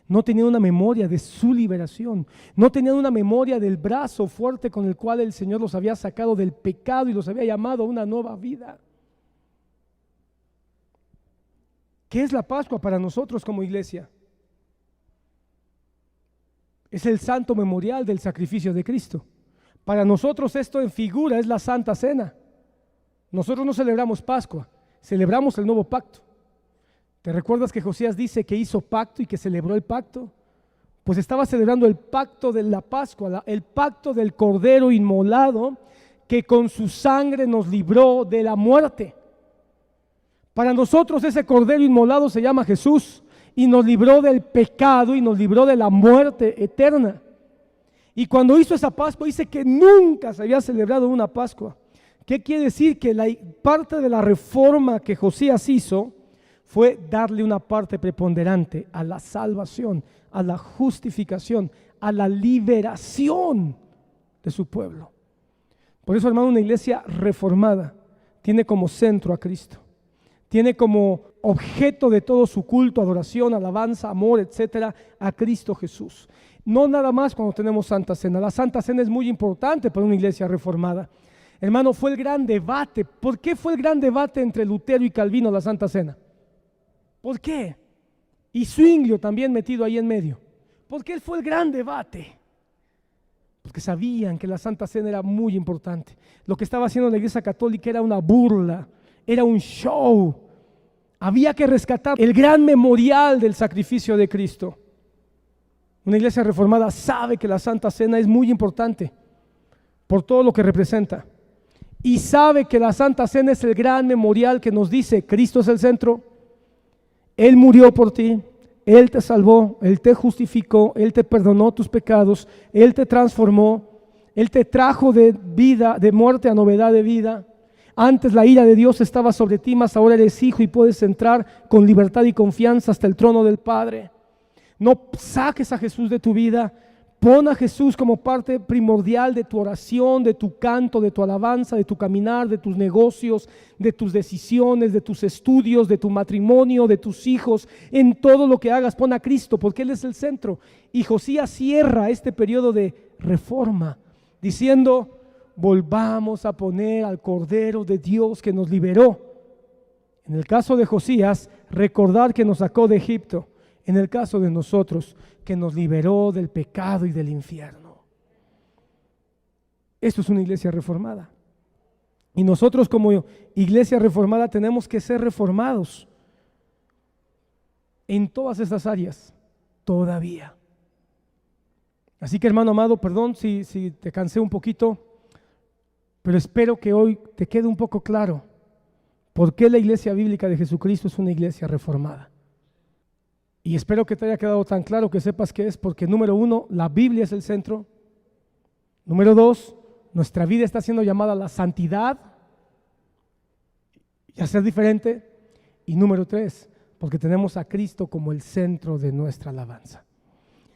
No tenían una memoria de su liberación. No tenían una memoria del brazo fuerte con el cual el Señor los había sacado del pecado y los había llamado a una nueva vida. ¿Qué es la Pascua para nosotros como iglesia? Es el santo memorial del sacrificio de Cristo. Para nosotros esto en figura es la Santa Cena. Nosotros no celebramos Pascua, celebramos el nuevo pacto. ¿Te recuerdas que Josías dice que hizo pacto y que celebró el pacto? Pues estaba celebrando el pacto de la Pascua, el pacto del Cordero inmolado que con su sangre nos libró de la muerte. Para nosotros ese Cordero inmolado se llama Jesús y nos libró del pecado y nos libró de la muerte eterna. Y cuando hizo esa Pascua dice que nunca se había celebrado una Pascua. ¿Qué quiere decir? Que la parte de la reforma que Josías hizo fue darle una parte preponderante a la salvación, a la justificación, a la liberación de su pueblo. Por eso, hermano, una iglesia reformada tiene como centro a Cristo. Tiene como objeto de todo su culto, adoración, alabanza, amor, etcétera, a Cristo Jesús. No nada más cuando tenemos Santa Cena. La Santa Cena es muy importante para una iglesia reformada. Hermano, fue el gran debate. ¿Por qué fue el gran debate entre Lutero y Calvino la Santa Cena? ¿Por qué? Y Zwinglio también metido ahí en medio. ¿Por qué fue el gran debate? Porque sabían que la Santa Cena era muy importante. Lo que estaba haciendo la Iglesia Católica era una burla, era un show. Había que rescatar el gran memorial del sacrificio de Cristo. Una iglesia reformada sabe que la Santa Cena es muy importante por todo lo que representa. Y sabe que la Santa Cena es el gran memorial que nos dice: Cristo es el centro, Él murió por ti, Él te salvó, Él te justificó, Él te perdonó tus pecados, Él te transformó, Él te trajo de vida, de muerte a novedad de vida. Antes la ira de Dios estaba sobre ti, mas ahora eres hijo y puedes entrar con libertad y confianza hasta el trono del Padre. No saques a Jesús de tu vida. Pon a Jesús como parte primordial de tu oración, de tu canto, de tu alabanza, de tu caminar, de tus negocios, de tus decisiones, de tus estudios, de tu matrimonio, de tus hijos. En todo lo que hagas, pon a Cristo, porque Él es el centro. Y Josías cierra este periodo de reforma diciendo: volvamos a poner al Cordero de Dios que nos liberó. En el caso de Josías, recordar que nos sacó de Egipto. En el caso de nosotros, que nos liberó del pecado y del infierno. Esto es una iglesia reformada. Y nosotros como iglesia reformada tenemos que ser reformados en todas estas áreas todavía. Así que, hermano amado, perdón si te cansé un poquito, pero espero que hoy te quede un poco claro por qué la iglesia bíblica de Jesucristo es una iglesia reformada. Y espero que te haya quedado tan claro que sepas que es porque, número uno, la Biblia es el centro. Número dos, nuestra vida está siendo llamada a la santidad y a ser diferente. Y número tres, porque tenemos a Cristo como el centro de nuestra alabanza.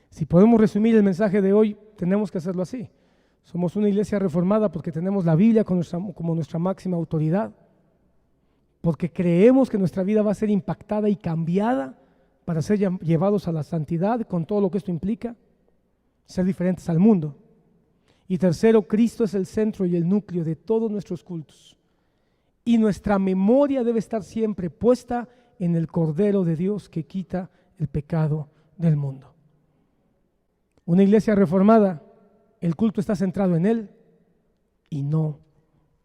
Si podemos resumir el mensaje de hoy, tenemos que hacerlo así. Somos una iglesia reformada porque tenemos la Biblia como nuestra máxima autoridad. Porque creemos que nuestra vida va a ser impactada y cambiada para ser llevados a la santidad con todo lo que esto implica, ser diferentes al mundo. Y tercero, Cristo es el centro y el núcleo de todos nuestros cultos. Y nuestra memoria debe estar siempre puesta en el Cordero de Dios que quita el pecado del mundo. Una iglesia reformada, el culto está centrado en Él y no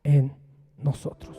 en nosotros.